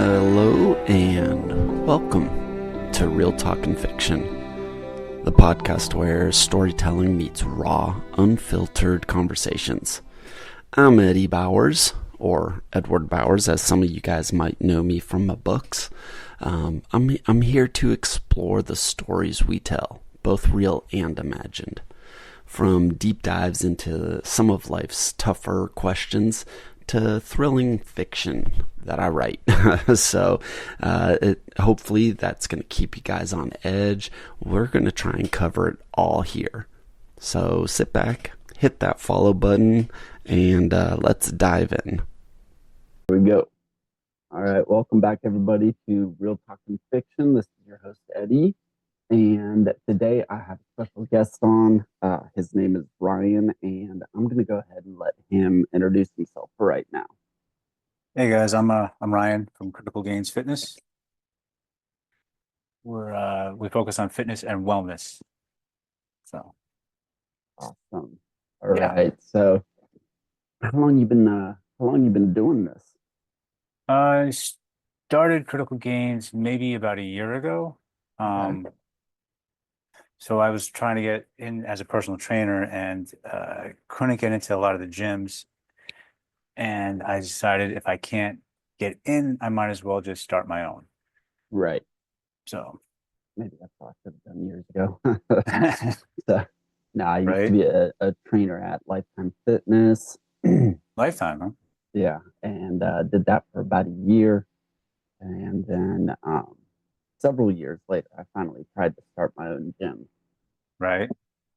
Hello and welcome to Real Talkin' Fiction, the podcast where storytelling meets raw, unfiltered conversations. I'm Eddie Bowers, or Edward Bowers, as some of you guys might know me from my books. I'm here to explore the stories we tell, both real and imagined. From deep dives into some of life's tougher questions to thrilling fiction that I write. So hopefully that's going to keep you guys on edge. We're going to try and cover it all here. So sit back, hit that follow button, and let's dive in. Here we go. All right, welcome back everybody to Real Talkin' Fiction. This is your host Eddie, and today I have a special guest on. His name is Ryan, and I'm going to go ahead and let him introduce himself for right now. Hey guys, I'm Ryan from Critical Gains Fitness. We focus on fitness and wellness. So Awesome. All right. So how long you been doing this? I started Critical Gains maybe about a year ago. Okay. So I was trying to get in as a personal trainer and couldn't get into a lot of the gyms. And I decided if I can't get in, I might as well just start my own. Right. So Maybe that's what I should have done years ago. So, no, I used to right? be a trainer at Lifetime Fitness. Lifetime, huh? Yeah, and did that for about a year. And then several years later, I finally tried to start my own gym. Right.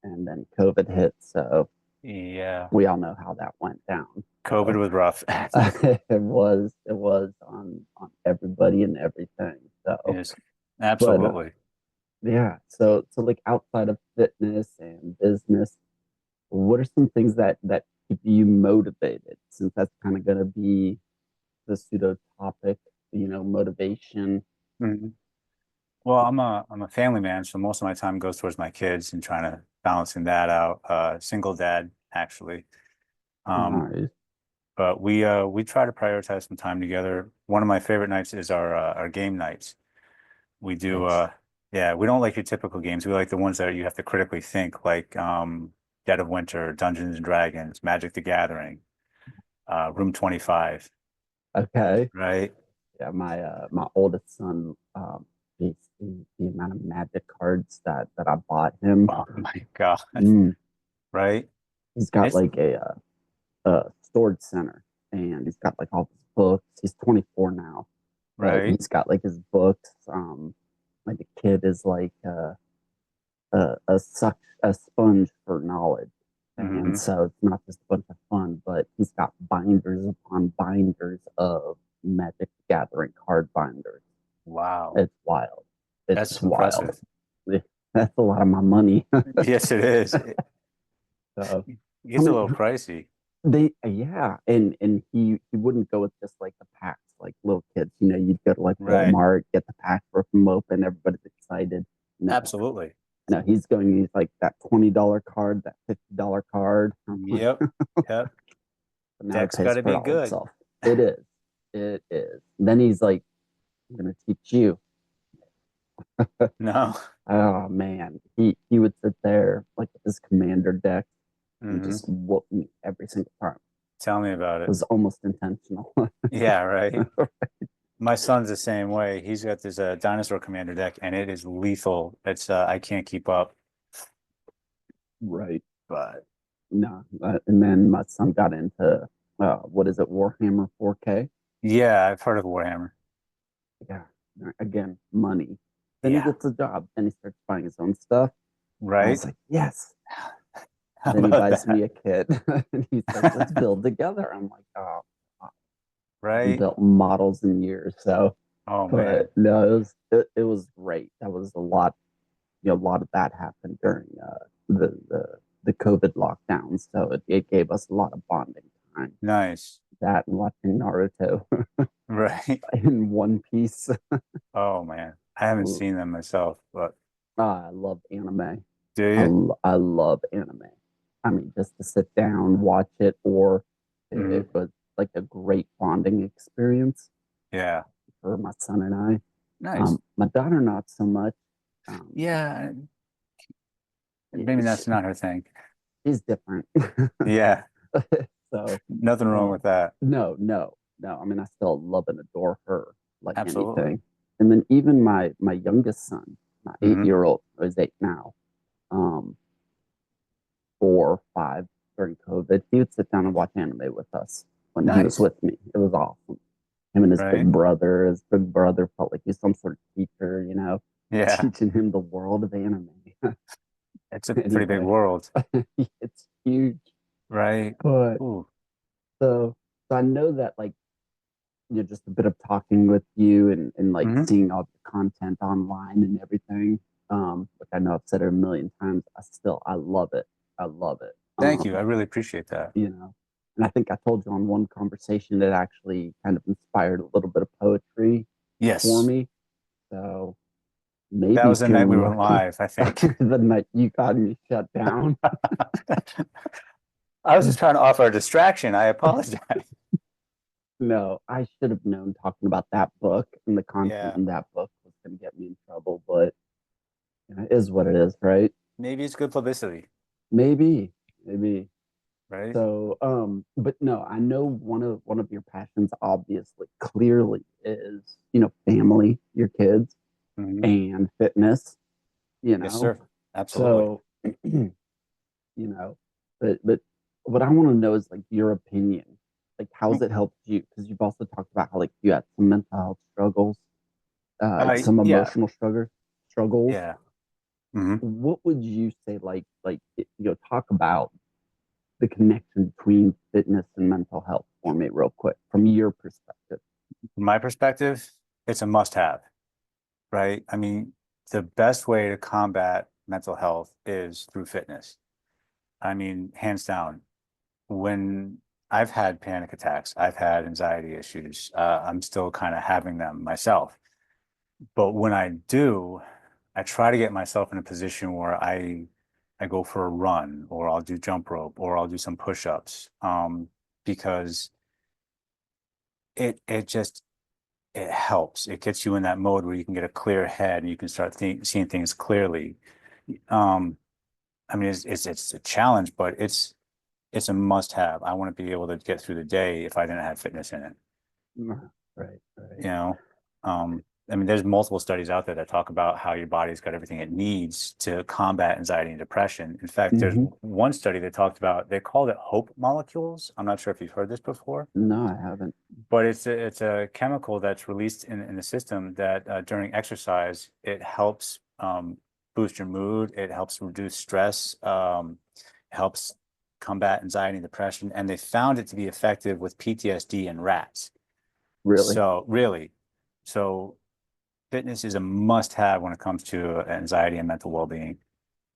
And then COVID hit, so Yeah. we all know how that went down. COVID So was rough. it was on everybody and everything. So, Yes, but absolutely. yeah, so like outside of fitness and business, what are some things that keep you motivated? Since that's kind of going to be the pseudo topic, motivation. Mhm. Well, I'm a family man, so most of my time goes towards my kids and trying to balancing that out. Single dad, actually. Um, Nice. but we try to prioritize some time together. One of my favorite nights is our game nights. We do Nice. yeah, we don't like your typical games. We like the ones that you have to critically think, like Dead of Winter, Dungeons and Dragons, Magic the Gathering, Room 25, Okay. right? Yeah, my oldest son, the amount of magic cards that I bought him. Oh my God. Mm, Right? he's got It's like a storage center, and he's got like all his books. He's 24 now, but right. he's got like his books. Like the kid is like a sponge for knowledge, and Hmm. so it's not just a bunch of fun, but he's got binders upon binders of Magic the Gathering card binders. Wow. It's wild. It's That's wild. impressive. That's a lot of my money. Yes, it is. It So gets a how little pricey. they yeah, and he wouldn't go with just like the packs like little kids. You'd go to like Right. Walmart, get the pack, rip them open, everybody's excited. No, Absolutely. no, he's going to use like that $20 card, that $50 card. I'm like, Yep. Yep. but now he Deck's pays got to for it be all good. himself. It is. It is. Then he's like, I'm gonna teach you. No. Oh man. He would sit there like with his commander deck and Hmm. just whoop me every single time. Tell me about It it. was almost intentional. Yeah, right. My son's the same way. He's got this dinosaur commander deck, and it is lethal. It's I can't keep up. Right. But No. And then my son got into what is it, Warhammer 4K? yeah, I've heard of Warhammer. Yeah. Again, money. Then he Yeah, gets a job. Then he starts buying his own stuff. I right. was like, yes. How Then he about buys me that? a kit and he's like, let's build together. I'm like, oh, I haven't Right. built models in years. So, Oh but man. no, it was great. That was a lot, a lot of that happened during the COVID lockdown. So it gave us a lot of bonding time. Nice. That and watching Naruto Right. in One Piece. Oh man. I haven't seen them myself, but I love anime. do you? I love anime. I mean, just to sit down, watch it, or it Hmm. was like a great bonding experience Yeah. her, my son and I. Nice. My daughter, not so much. Um, Yeah, yeah, maybe that's not her thing. she's different. Yeah, So, nothing wrong with that. no, no, no. I mean, I still love and adore her like Absolutely. anything. And then even my youngest son, my Hmm. 8 year old, who's 8 now, um, 4, 5 during COVID, he would sit down and watch anime with us when he was Nice. with me. It was awesome. Him and Right. his big brother felt like he's some sort of teacher, Yeah, teaching him the world of anime. it's a pretty big Anyway, world. it's huge. Right. But Ooh. so, so I know that like just a bit of talking with you and like Hmm. seeing all the content online and everything. Like I know I've said it a million times. I love it. I love it. Thank you. I really appreciate that. You know, and I think I told you on one conversation that actually kind of inspired a little bit of poetry for Yes. me. So That maybe was if the you're night we went lucky, live, I think. the night you got me shut down. I was just trying to offer a distraction. I apologize. No, I should have known talking about that book and the content Yeah. in that book was going to get me in trouble, but it is what it is, right? Maybe it's good publicity, Maybe, maybe. right? So, but no, I know one of your passions obviously clearly is, family, your kids, Hmm. and fitness, you Yes, know. sir. Absolutely. So, know, but what I want to know is like your opinion. Like, how's it helped you? Because you've also talked about how like you had some mental health struggles, some Yeah. emotional struggles. Yeah. Hmm. What would you say talk about the connection between fitness and mental health for me real quick from your perspective? From my perspective, it's a must-have, right? I mean, the best way to combat mental health is through fitness. I mean, hands down. When I've had panic attacks, I've had anxiety issues. I'm still kind of having them myself. But when I do, I try to get myself in a position where I go for a run, or I'll do jump rope, or I'll do some push-ups, because it just it helps. It gets you in that mode where you can get a clear head and you can start seeing things clearly. Um, I mean, it's a challenge, but it's a must-have. I want to be able to get through the day if I didn't have fitness in it. Right, right. You know, I mean, there's multiple studies out there that talk about how your body's got everything it needs to combat anxiety and depression. In fact, there's Hmm. one study that talked about, they called it hope molecules. I'm not sure if you've heard this before, No, I haven't. but it's a chemical that's released in the system that during exercise, it helps boost your mood, it helps reduce stress, helps combat anxiety and depression, and they found it to be effective with PTSD in rats. Really. So really, so fitness is a must-have when it comes to anxiety and mental well-being.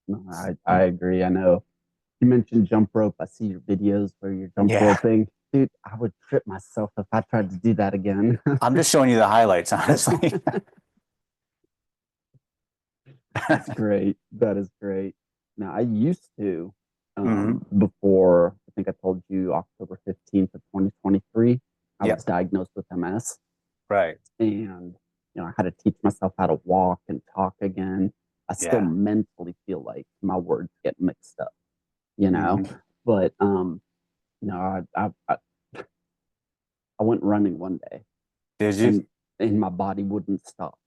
No, I agree. I know you mentioned jump rope. I see your videos where you're jump Yeah, roping. Dude, I would trip myself if I tried to do that again. I'm just showing you the highlights, honestly. That's great. That is great. Now, I used to, Hmm. before I think I told you October 15th of 2023, I Yeah, was diagnosed with MS. right. And, I had to teach myself how to walk and talk again. I still Yeah. mentally feel like my words get mixed up, you know? Hmm. But, no, I went running one day Did you? and, and my body wouldn't stop.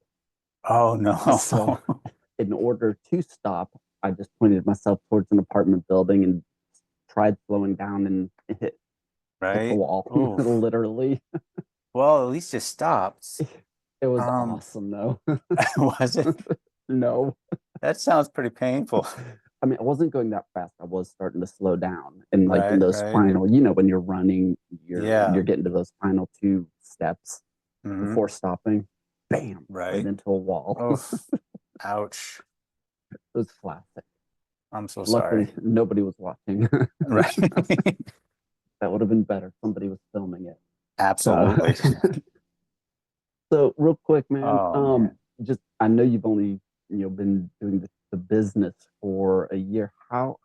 Oh no. So, in order to stop, I just pointed myself towards an apartment building and tried slowing down and hit the Right? wall, Oof. literally. Well, at least it stopped. It was Um, awesome, though. was it? No. That sounds pretty painful. I mean, I wasn't going that fast. I was starting to slow down. And like in Right, those right. final, when you're running, you're Yeah. getting to those final two steps Hmm. before stopping. Bam, right Right. into a wall. It Oof. Ouch. was classic. I'm so sorry. Luckily, nobody was watching. Right. That would have been better. Somebody was filming it. So, Absolutely. so real quick, man. Oh man. Just I know you've only been doing the business for a year. How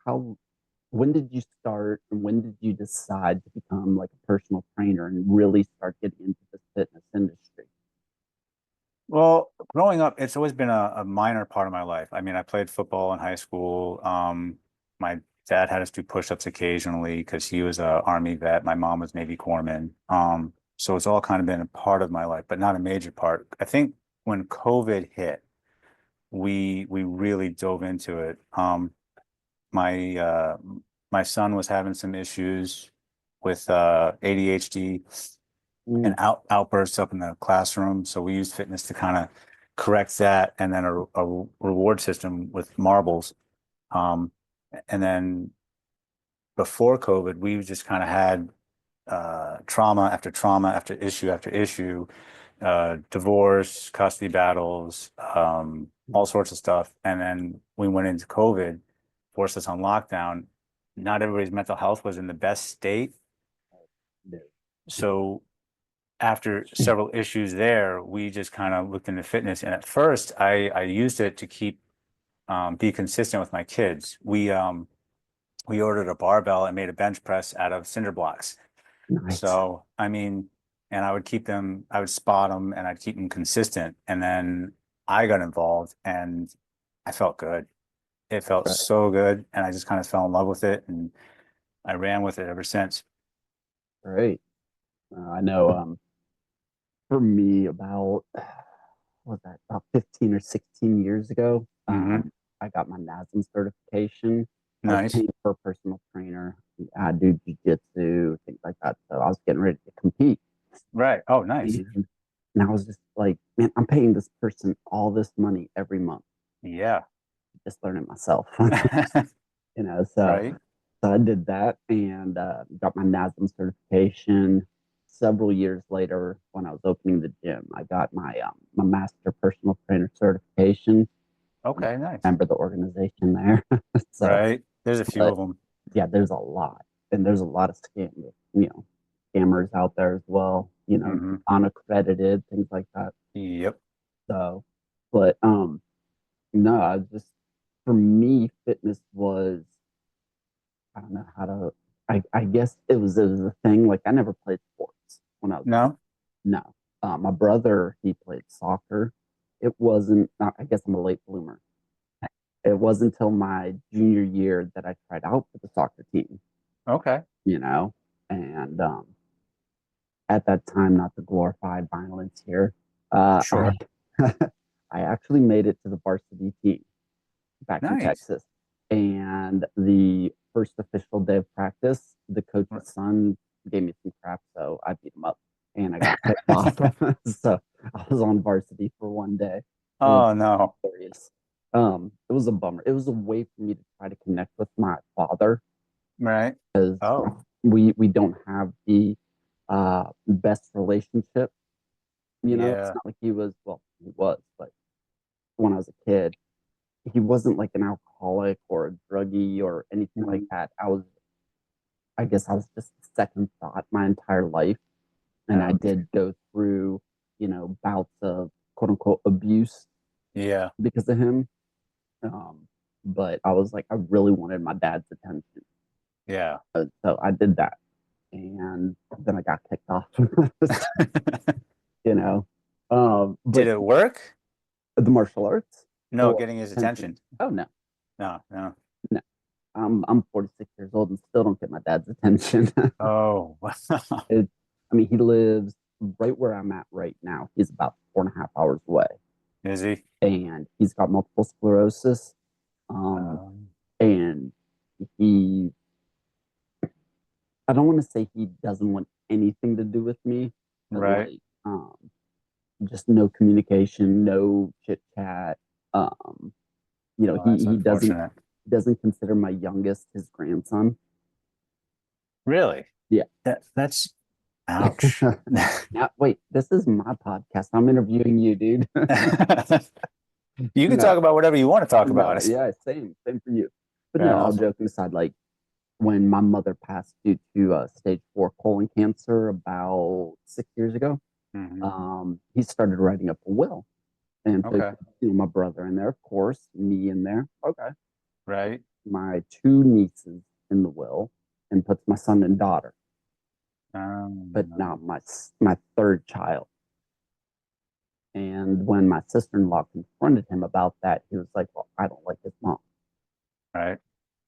when did you start, and when did you decide to become like a personal trainer and really start getting into the fitness industry? Well, growing up, it's always been a minor part of my life. I mean, I played football in high school. My dad had us do push-ups occasionally because he was a Army vet. My mom was Navy corpsman. So it's all kind of been a part of my life, but not a major part. I think when COVID hit, we really dove into it. My my son was having some issues with ADHD and Mm, outbursts up in the classroom. So we used fitness to kind of correct that, and then a reward system with marbles. Um, and then before COVID, we just kind of had trauma after issue after issue, divorce, custody battles, all sorts of stuff. And then we went into COVID, forced us on lockdown. Not everybody's mental health was in the best state. no. So after several issues there, we just kind of looked into fitness. And at first, I used it to keep be consistent with my kids. We ordered a barbell and made a bench press out of cinder blocks. Nice. So I mean, and I would keep them, I would spot them, and I'd keep them consistent. And then I got involved, and I felt good. It felt Right. so good, and I just kind of fell in love with it, and I ran with it ever since. Great. I know for me about what was that about 15 or 16 years ago, Hmm. I got my NASM certification. I was Nice. paying for a personal trainer. I do jujitsu, things like that. So I was getting ready to compete. Right. Oh, nice. And I was just like, man, I'm paying this person all this money every month, Yeah. just learning myself. So Right. I did that and got my NASM certification. Several years later, when I was opening the gym, I got my master personal trainer certification. Okay, nice. Remember the organization there. So, Right. There's a few but of them. yeah, there's a lot, and there's a lot of scammers out there as well. Hmm. Unaccredited things like that. Yep. So, but no, I was just for me, fitness was I don't know how to. I guess it was a thing. Like I never played sports when I was a kid. No? No, my brother he played soccer. It wasn't. I guess I'm a late bloomer. It wasn't until my junior year that I tried out for the soccer team. Okay. You know, and at that time, not to glorify violence here, I Sure. I actually made it to the varsity team back in Nice. Texas. And the first official day of practice, the coach's son gave me some crap, so I beat him up and I got picked off. So I was on varsity for one day. It was Oh, no. hilarious. It was a bummer. It was a way for me to try to connect with my father Right. because Oh, we don't have the best relationship. It's yeah. not like he was, but when I was a kid, he wasn't like an alcoholic or a druggie or anything like Mhm. that. I guess I was just second thought my entire life. And I Ouch. did go through, bouts of quote unquote abuse Yeah. because of him. Um, but I was like, I really wanted my dad's attention. Yeah. So I did that. And then I got kicked off, you know. Did But it work? the martial arts, No, oh, getting his attention. attention. Oh, no, No, no. no. I'm 46 years old and still don't get my dad's attention. Oh, It, I mean, he lives right where I'm at right now. He's about 4.5 hours away, is he? and he's got multiple sclerosis. Um, Um, and he, I don't want to say he doesn't want anything to do with me, but right. just no communication, no chit chat. Um, Oh, he that's he unfortunate. doesn't consider my youngest his grandson. Really? Yeah. That's ouch. Now, wait, this is my podcast. I'm interviewing you, dude. You can No, talk about whatever you want to talk no, about. yeah, same for you. But no, Yeah. all joking aside, like when my mother passed due to stage 4 colon cancer about 6 years ago, Hmm. he started writing up a will and put Okay. my brother in there, of course, me in there. Okay, Right. my two nieces in the will, and puts my son and daughter, but No. not my third child. And when my sister-in-law confronted him about that, he was like, "Well, I don't like his mom." Right.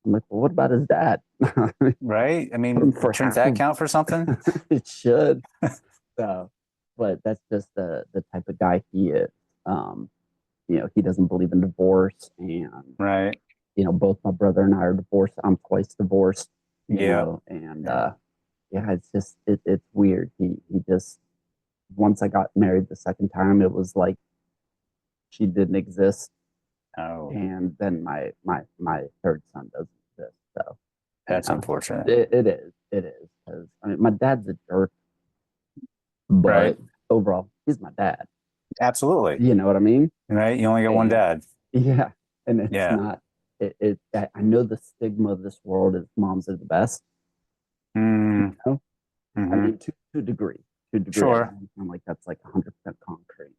I'm like, "Well, what about his dad?" Put Right. I him mean, for shouldn't half that of count for something? it should. So, but that's just the type of guy he is. Um, he doesn't believe in divorce, and Right. both my brother and I are divorced. I'm twice divorced, Yeah. and Yeah. yeah, it's weird. He just once I got married the second time, it was like she didn't exist, Oh, and then my third son doesn't exist. So, that's unfortunate. it is because I mean my dad's a jerk, Right. but overall he's my dad. Absolutely. You know what I mean? Right. You only got one And dad. yeah, and it's Yeah. not. I know the stigma of this world is moms are the best. Mm, You I hmm. mean, to a degree, I Sure. don't sound like that's like 100% concrete,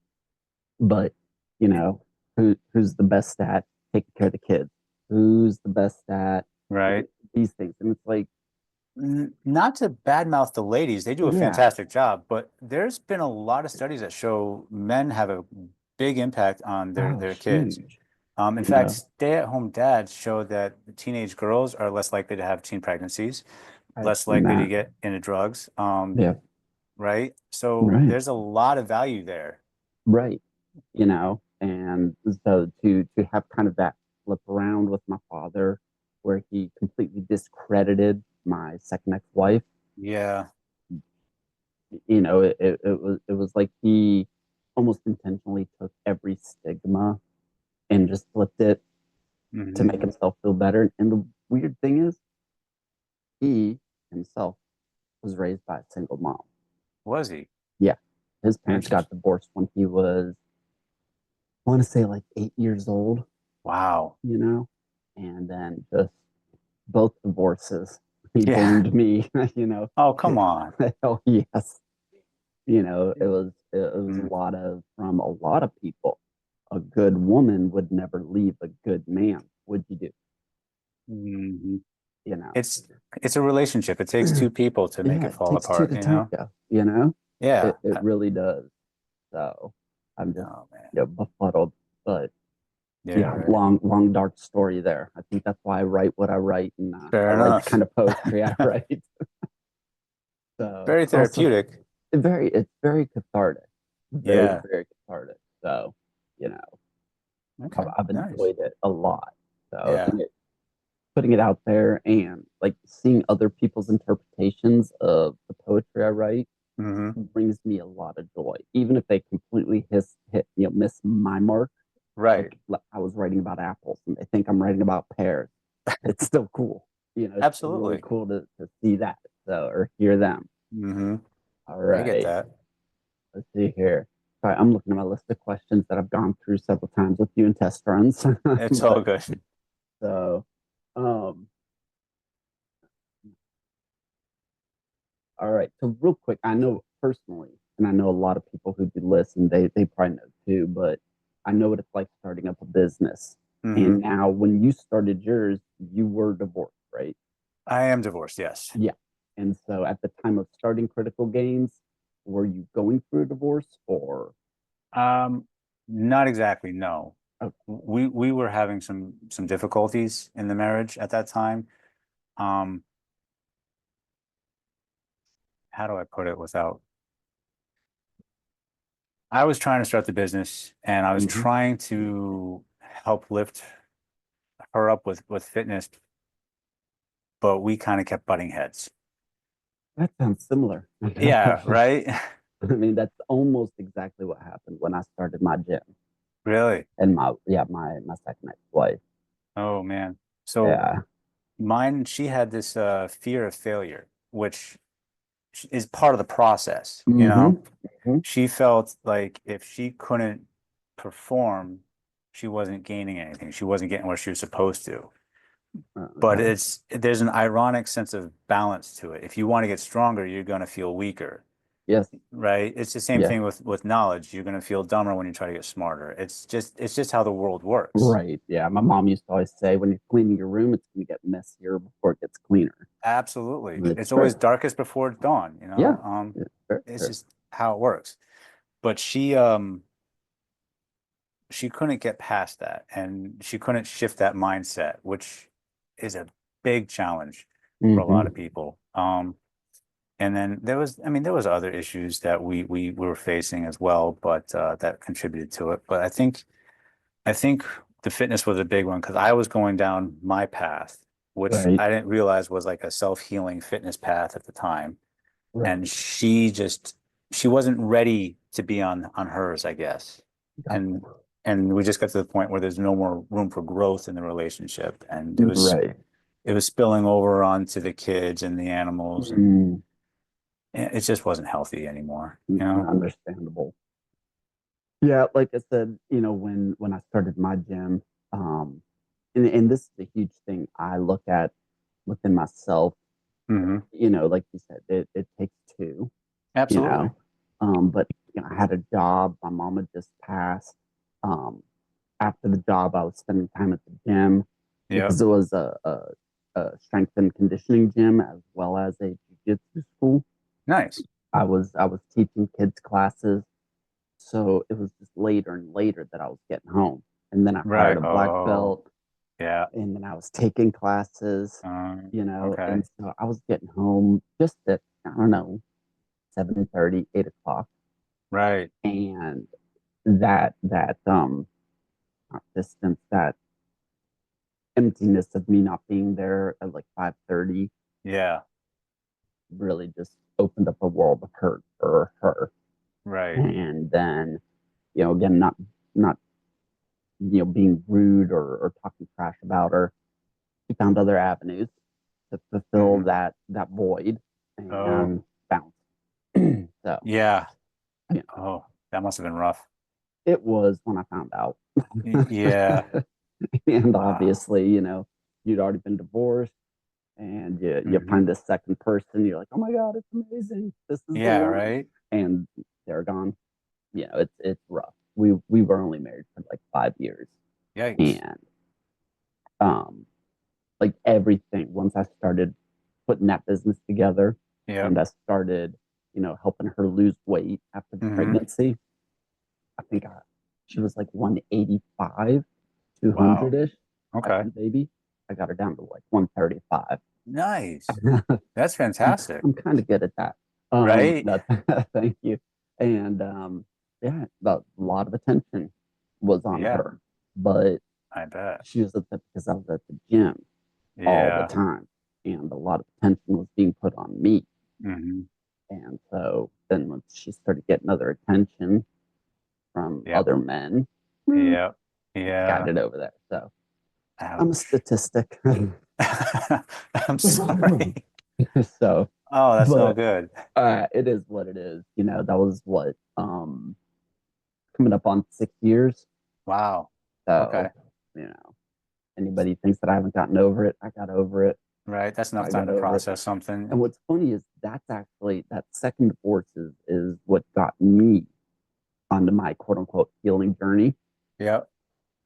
but who's the best at taking care of the kids? Who's the best at Right. these things? And it's like, Not to badmouth the ladies, they do a yeah, fantastic job, but there's been a lot of studies that show men have a big impact on their oh, their kids. huge. In You fact, know, stay-at-home dads show that teenage girls are less likely to have teen pregnancies, I've less seen likely to that. get into drugs. Yeah, Right? So right, there's a lot of value there. right. And so to have kind of that flip around with my father, where he completely discredited my second ex-wife. Yeah. It was like he almost intentionally took every stigma and just flipped it to Hmm. make himself feel better. And the weird thing is, he himself was raised by a single mom. Was he? Yeah, his parents got Interesting. divorced when he was, I want to say, like 8 years old. Wow. You know, and then just both divorces. He Yeah. blamed me. You know, Oh, come on. hell yes. It was a lot of from a lot of people. A good woman would never leave a good man. Would you do? Mm-hmm. You know? It's it's a relationship. It takes two people to make Yeah, it it fall takes two apart, to you know? tango. You know, Yeah. it really does. So I'm just Oh man. befuddled. But Yeah, yeah, right. long dark story there. I think that's why I write what I write, and I Fair write the enough. kind of poetry I write. So Very also therapeutic. it's very cathartic, very Yeah. very cathartic. So you know, I've, Okay. I've Nice. enjoyed it a lot. So Yeah. putting it out there and like seeing other people's interpretations of the poetry I write Hmm. brings me a lot of joy, even if they completely miss my mark. Right. Like I was writing about apples and they think I'm writing about pears. It's still cool. It's still really Absolutely. cool to see that, so, or hear them. Hmm. All I get right. that. Let's see here. All right, I'm looking at my list of questions that I've gone through several times with you in test runs. It's all But good. so, um, all right. So real quick, I know personally, and I know a lot of people who do listen, they probably know too, but I know what it's like starting up a business. And Hmm. now when you started yours, you were divorced, right? I am divorced, yes. Yeah. And so at the time of starting Critical Games, were you going through a divorce or Um, Not exactly, no. oh, We were having some difficulties in the marriage at that time. Um, how do I put it without I was trying to start the business and I was mhm. trying to help lift her up with fitness, but we kind of kept butting heads. That sounds similar. Yeah, right? I mean, that's almost exactly what happened when I started my gym Really? and my second ex-wife. Oh man. So Yeah. mine, she had this fear of failure, which is part of the process, you Mm-hmm. know? Hmm. She felt like if she couldn't perform, she wasn't gaining anything. She wasn't getting where she was supposed to. But Okay. there's an ironic sense of balance to it. If you want to get stronger, you're going to feel weaker, Yes. right? It's the same Yeah. thing with knowledge. You're going to feel dumber when you try to get smarter. It's just how the world works. Right. Yeah. My mom used to always say, when you're cleaning your room, it's going to get messier before it gets cleaner. Absolutely. And it's It's always true. darkest before it's dawn, you Yeah. know? It's very It's true. just how it works. But she couldn't get past that, and she couldn't shift that mindset, which is a big challenge for a lot of Hmm. people. And then there was, I mean, there was other issues that we were facing as well, but that contributed to it. But I think the fitness was a big one because I was going down my path, which Right. I didn't realize was like a self-healing fitness path at the time. And Right. she wasn't ready to be on hers, I guess. Gotcha. And we just got to the point where there's no more room for growth in the relationship. And Right. it was spilling over onto the kids and the animals, and Mm, it just wasn't healthy anymore, you know? understandable. Yeah, like I said, when I started my gym, um, and this is a huge thing I look at within myself, Hmm. like you said, it takes two, you Absolutely. know. But I had a job, my mom had just passed. Um, After the job, I was spending time at the gym Yep. because it was a strength and conditioning gym as well as a jiu-jitsu school. Nice. I was teaching kids classes, so it was just later and later that I was getting home. And then I hired Right. a black Oh, belt, yeah. and then I was taking classes, Okay. and so I was getting home just at, I don't know, 7:30, 8 o'clock. Right. And that not distance, that emptiness of me not being there at like 5:30 Yeah. really just opened up a world of hurt for her. Right. And then, again, not being rude or talking trash about her. She found other avenues to fulfill Hmm. that void Oh, and bounced. So, yeah. you know, Oh, that must have been rough. it was when I found out. Yeah. And Wow. obviously, you'd already been divorced, and you Hmm. find this second person. You're like, oh my God, it's amazing. This is the Yeah, one. right. And they're gone. It's rough. We were only married for like 5 years. Yikes. And um like everything, once I started putting that business together Yep. and I started, helping her lose weight after the Hmm. pregnancy, I think she was like 185, Wow. 200-ish after Okay. the baby. I got her down to like 135. Nice. That's I'm fantastic. I'm kind of good at that. Right? That thank you. And yeah, a lot of attention was on Yeah, her, but I bet. she was upset because I was at the gym all the Yeah. time, and a lot of attention was being put on me. Hmm. And so then when she started getting other attention from Yep. other men, Yep. got Yeah. it over there. So I'm a Ouch. statistic. I'm sorry. So, Oh, that's no but good. it is what it is. That was what, coming up on 6 years. Wow. Okay. So, you know, anybody thinks that I haven't gotten over it, I got over it. Right. That's enough I time got to over it. process something. And what's funny is that's actually that second divorce is what got me onto my quote unquote healing journey. Yep.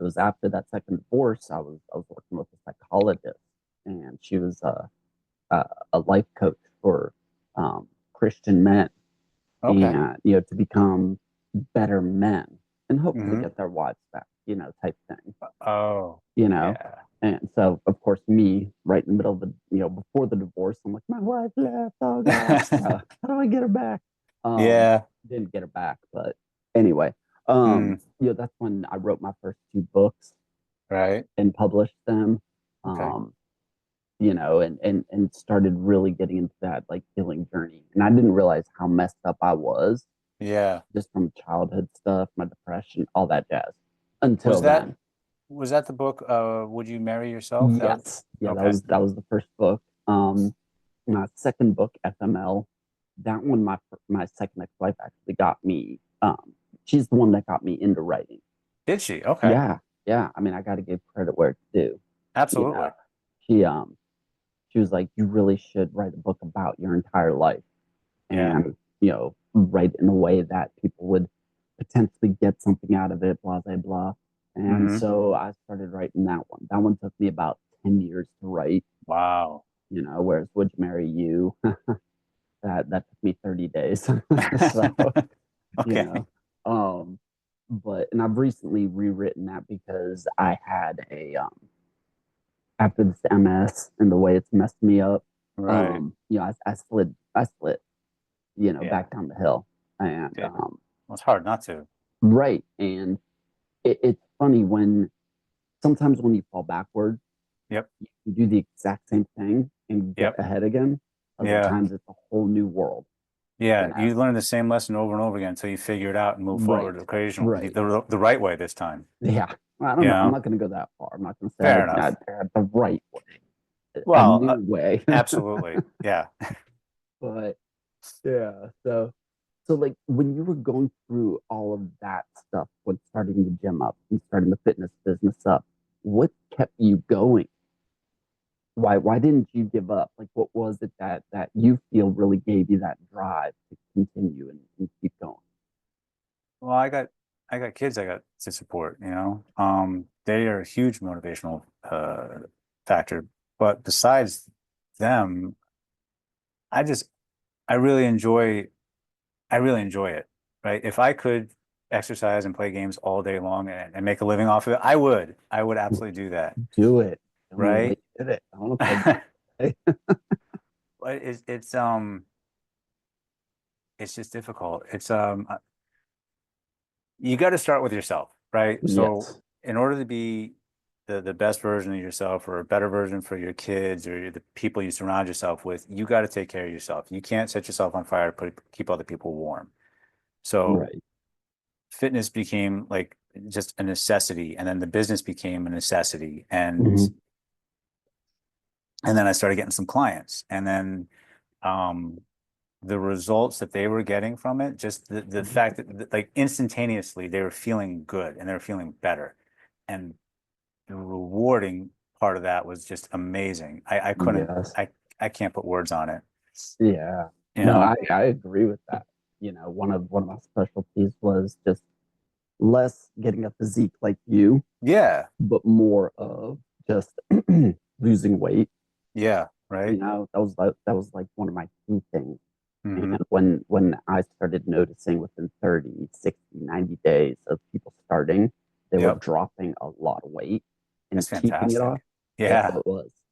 It was after that second divorce, I was working with a psychologist, and she was a life coach for Christian men, Okay. and to become better men and hopefully Hmm. get their wives back, type thing, Oh, you know. yeah. And so, of course, me right in the middle of the, before the divorce, I'm like, my wife left. Oh gosh, how do I get her back? Um, Yeah. didn't get her back, but anyway, Mm, that's when I wrote my first two books right. and published them. Okay. Um, and started really getting into that like healing journey. And I didn't realize how messed up I was Yeah. just from childhood stuff, my depression, all that jazz. Was Until that then, was that the book, Would You Marry Yourself? That yes, yeah, that okay. was that was the first book. My second book, FML, that one, my second ex-wife actually got me. She's the one that got me into writing. Did she? Okay. Yeah, yeah. I mean, I got to give credit where it's due. You know, Absolutely. she she was like, you really should write a book about your entire life, Yeah. and write in a way that people would potentially get something out of it, blah blah blah. And Hmm. so I started writing that one. That one took me about 10 years to write. Wow. Whereas Would You Marry You, that took me 30 days. So, you Okay. know, um, but But and I've recently rewritten that because I had a after this MS and the way it's messed me up, Right. I slid, Yeah. back down the hill. And Yeah. Well, it's hard not to. right. And it's funny when sometimes when you fall backward, Yep. you do the exact same thing and get Yep. ahead again. Other Yeah. times it's a whole new world, you Yeah. know. You learn the same lesson over and over again until you figure it out and move Right. forward occasionally Right. the right way this time. Yeah. Well, I don't You know. I'm know? not going to go that far. I'm not going to say Fair I enough. had the right way, a Well, new way. absolutely. Yeah. But yeah, so like when you were going through all of that stuff, when starting the gym up and starting the fitness business up, what kept you going? Why didn't you give up? Like what was it that you feel really gave you that drive to continue and keep going? Well, I got kids I got to support, you know. They are a huge motivational factor. But besides them, I just I really enjoy I really enjoy it, right? If I could exercise and play games all day long and make a living off of it, I would. I would absolutely do that, Do it. Tell me why right? you did it. I want to play. But Hey. it's just difficult. You got to start with yourself, right? So Yes. in order to be the best version of yourself or a better version for your kids or the people you surround yourself with, you got to take care of yourself. You can't set yourself on fire to keep other people warm. So Right. fitness became like just a necessity, and then the business became a necessity, Hmm. and then I started getting some clients, and then um the results that they were getting from it, just the fact that like instantaneously they were feeling good and they were feeling better. And the rewarding part of that was just amazing. I couldn't Yes. I can't put words on it, Yeah. you No, know? I agree with that. One of my specialties was just less getting a physique like you, Yeah. but more of just losing weight. Yeah. Right. That was like one of my key things. And Hmm. when I started noticing within 30, 60, 90 days of people starting, they were Yep. dropping a lot of weight and That's keeping it off. fantastic.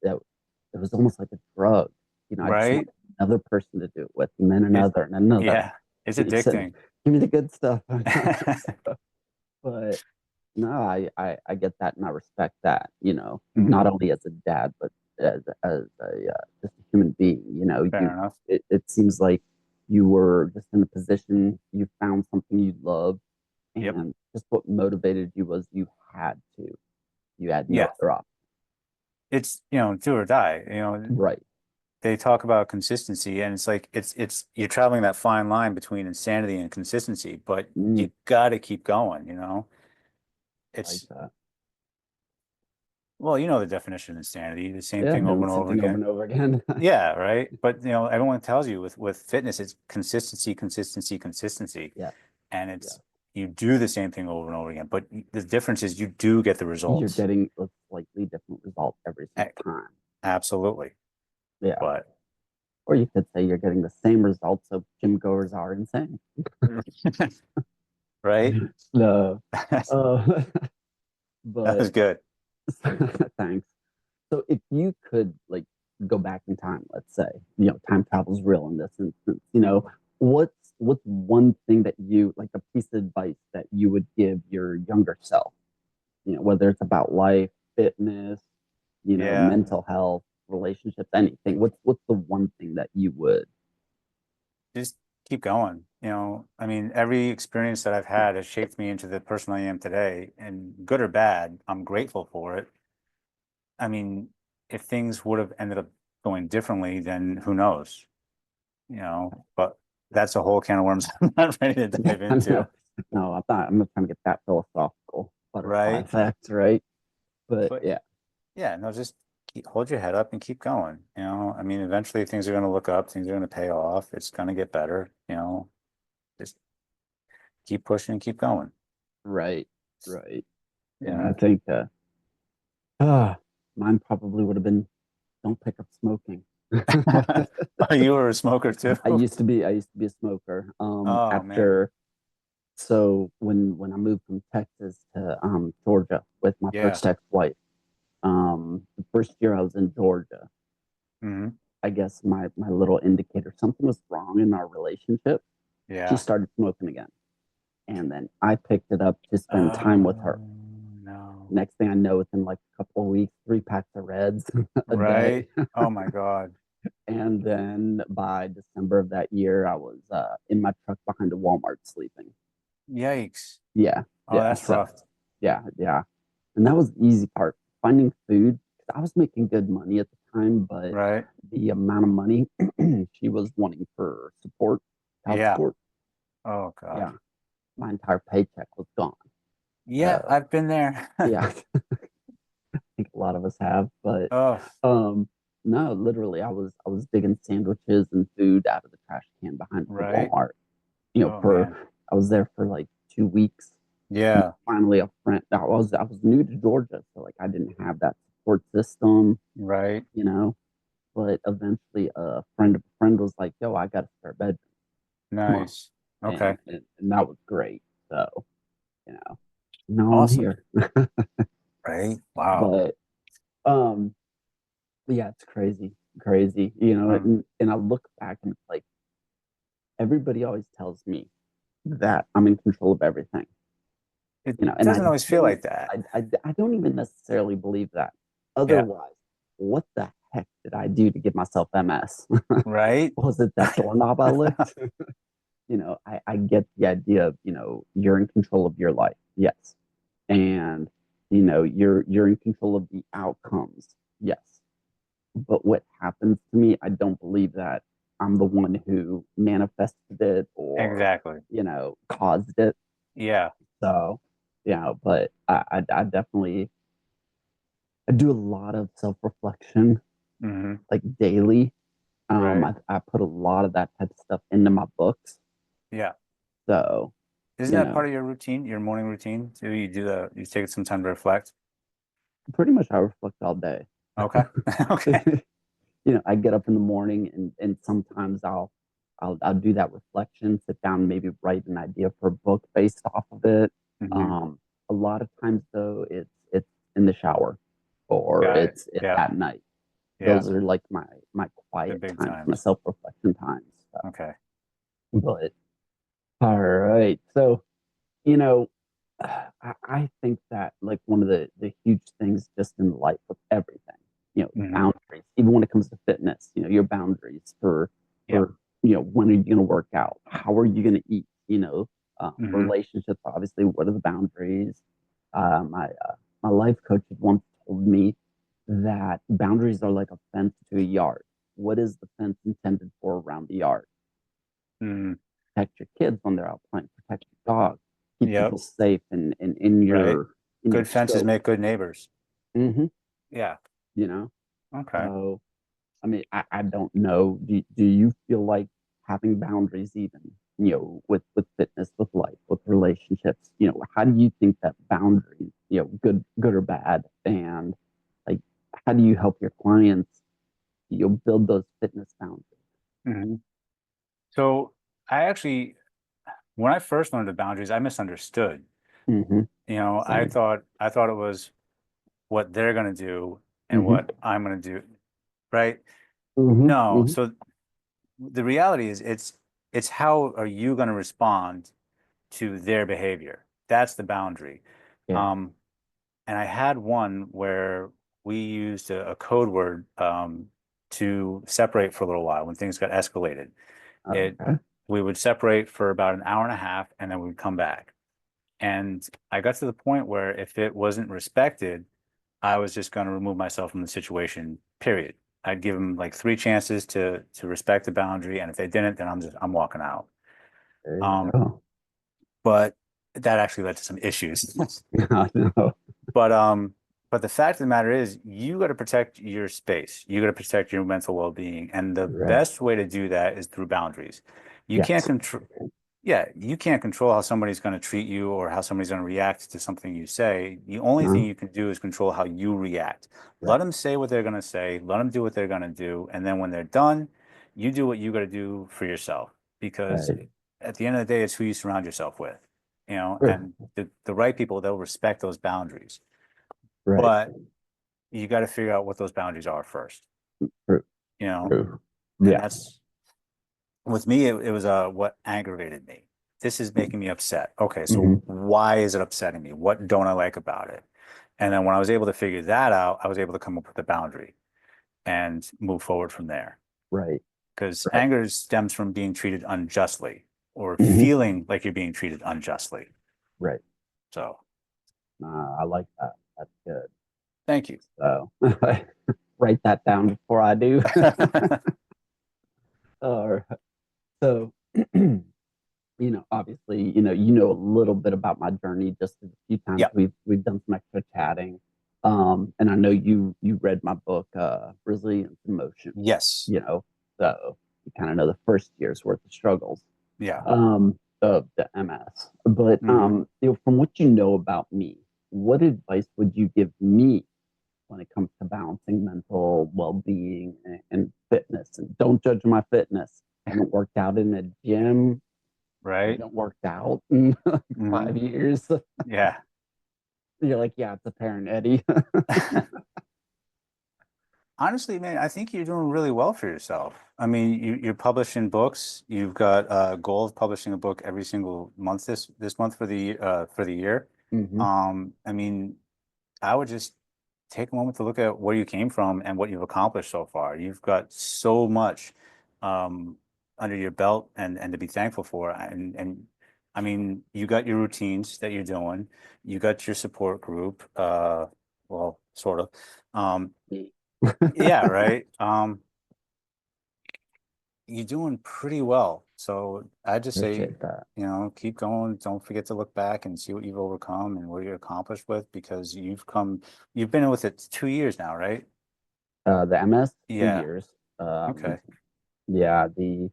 Yeah. It was almost like a drug. I just Right. wanted another person to do it with, and then It another and another. yeah. It's He said, addicting. "Give me the good stuff." But no, I get that and I respect that. Not Hmm. only as a dad, but as a just a human being. Fair enough. It seems like you were just in a position, you found something you loved, Yep. and just what motivated you was you had no Yeah. other option. It's, do or die. Right. They talk about consistency, and it's like it's you're traveling that fine line between insanity and consistency, but Mm, you got to keep going. like It's that. well, you know the definition of insanity, the same Yeah, thing over doing and over something over again. and over again. Yeah, right. But everyone tells you with fitness, it's consistency, consistency, consistency, Yeah, and yeah. it's you do the same thing over and over again. But the difference is you do get the You're results. getting a slightly different result every A- single time. Absolutely. Yeah. But Or you could say you're getting the same results, so gym goers are insane. right. No. That Uh, but was good. thanks. So if you could like go back in time, let's say, time travel's real in this instance, what's one thing that you like a piece of advice that you would give your younger self, whether it's about life, fitness, Yeah. mental health, relationships, anything. What's the one thing that you would? Just keep going. I mean, every experience that I've had has shaped me into the person I am today, and good or bad, I'm grateful for it. I mean, if things would have ended up going differently, then who knows, but that's a whole can of worms I'm not ready to Yeah, dive I into, know. No, I'm not trying to get that philosophical. Butterfly right? effect, right? But But yeah, yeah, no, just hold your head up and keep going. I mean, eventually things are going to look up, things are going to pay off, it's going to get better. Just keep pushing, keep going. right, right. You Yeah, I know, think uh, mine probably would have been don't pick up smoking. oh, you were a smoker too? I used to be a smoker. Oh man. So when I moved from Texas to Georgia with my Yeah. first ex-wife, the first year I was in Georgia, Hmm. I guess my little indicator something was wrong in our relationship. She Yeah. started smoking again, and then I picked it up to spend time with her. Oh, no. Next thing I know, within like a couple of weeks, 3 packs of Reds a Right. day. Oh my God. And then by December of that year, I was in my truck behind a Walmart sleeping. Yikes. Yeah, Oh, yeah. that's So rough. yeah, yeah. And that was the easy part, finding food. 'Cause I was making good money at the time, but Right. the amount of money she was wanting for support, child Yeah. support, Oh God. yeah, my entire paycheck was gone. Yeah, So I've been there. yeah, I think a lot of us have, but Oh, um, no, literally, I was digging sandwiches and food out of the trash can behind the right. Walmart. Oh For man. I was there for like 2 weeks. And Yeah. finally, a friend. I was new to Georgia, so like I didn't have that support system, Right. you know. But eventually, a friend of a friend was like, "Yo, I got a spare bedroom. Come on," Nice. and Okay. and that was great. So you know, now I'm Awesome. here. Right. Wow. But um, yeah, it's crazy, crazy. Um, And I look back and it's like everybody always tells me that I'm in control of everything. it And I doesn't always feel don't, like that. I don't even necessarily believe that. Yeah. Otherwise, what the heck did I do to give myself MS? Right. Was it that doorknob I licked? I get the idea of, you're in control of your life. Yes. And, you're in control of the outcomes. Yes. But what happens to me, I don't believe that I'm the one who manifested it or, Exactly. caused it. Yeah. So, but I definitely I do a lot of self reflection, Hmm. like daily. Right. I put a lot of that type of stuff into my books. Yeah. So, Isn't you that part know, of your routine, your morning routine too? You take some time to reflect. pretty much I reflect all day. Okay. Okay. I get up in the morning and sometimes I'll do that reflection, sit down, maybe write an idea for a book based off of it. Hmm. Um, a lot of times though, it's in the shower or Got it. it's Yeah. at night. Yeah. Those are like my The quiet big times, my times. self-reflection times. Okay. But all right. So, you know, I think that like one of the huge things just in life with everything, Hmm. boundaries, even when it comes to fitness, your boundaries Yep. when are you going to work out? How are you going to eat? Hmm. Relationships, obviously, what are the boundaries? My life coach had once told me that boundaries are like a fence to a yard. What is the fence intended for around the yard? Hmm. Protect your kids when they're out playing, protect your dog, keep Yep. people safe and in Right. your Good fences scope. make good neighbors. hmm Yeah. you know Okay. so I mean, I don't know, do you feel like having boundaries, even with fitness, with life, with relationships, how do you think that boundaries, good or bad, and like how do you help your clients build those fitness boundaries? Hmm. So I actually, when I first learned the boundaries, I misunderstood. hmm Same. I thought it was what they're gonna do and hmm what I'm gonna do, right? hmm No. hmm So the reality is it's how are you gonna respond to their behavior? That's the boundary. yeah. Um, and I had one where we used a code word to separate for a little while when things got escalated. It Okay. We would separate for about an hour and a half and then we'd come back. And I got to the point where if it wasn't respected, I was just going to remove myself from the situation, period. I'd give them like three chances to respect the boundary, and if they didn't, then I'm walking out. There you Um, go. but that actually led to some issues. I know. But um, but the fact of the matter is, you got to protect your space. You got to protect your mental well-being, and the Right. best way to do that is through boundaries. You can't Yes. control, yeah, you can't control how somebody's going to treat you or how somebody's going to react to something you say. The only thing No. you can do is control how you react. Let Right. them say what they're going to say, let them do what they're going to do, and then when they're done, you do what you got to do for yourself. Because Right. at the end of the day, it's who you surround yourself with. Sure. and the right people, they'll respect those boundaries. Right. But you got to figure out what those boundaries are first, True. you know, True. and Yeah. that's with me, it was what aggravated me. This is making me upset. Okay, so Hmm. why is it upsetting me? What don't I like about it? And then when I was able to figure that out, I was able to come up with a boundary and move forward from there. Right. Because Right. anger stems from being treated unjustly or Hmm. feeling like you're being treated unjustly. Right. So I like that. That's good. thank you. So write that down before I do. Or so obviously, a little bit about my journey just a few times Yeah. we've done some extra chatting. And I know you read my book, Resilience in Motion, Yes. so you kind of know the first year's worth of struggles Yeah. of the MS. But Hmm. from what you know about me, what advice would you give me when it comes to balancing mental well-being and fitness? And don't judge my fitness. I haven't worked out in a gym. I Right. haven't worked out in like Hmm. 5 years. Yeah. You're like, yeah, it's apparent, Eddie. Honestly, man, I think you're doing really well for yourself. I mean, you're publishing books. You've got a goal of publishing a book every single month this month for the year. Hmm. I mean, I would just take a moment to look at where you came from and what you've accomplished so far. You've got so much um, under your belt and to be thankful for. And I mean, you got your routines that you're doing. You got your support group. Well, sort of. Um, yeah, right. You're doing pretty well. So I just say, Appreciate that. keep going. Don't forget to look back and see what you've overcome and what you're accomplished with because you've been with it 2 years now, right? The MS, two Yeah. years. Okay. Yeah, the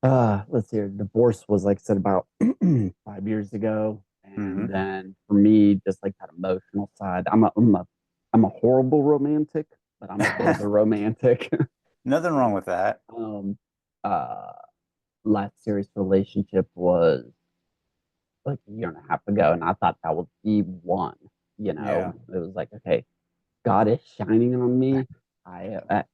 let's see, divorce was like I said about 5 years ago. And Hmm. then for me, just like that emotional side, I'm a horrible romantic, but I'm a bit of a romantic. Nothing wrong with that. Um, uh, Last serious relationship was like a year and a half ago, and I thought that was the one. Yeah. It was like, okay, God is shining on me.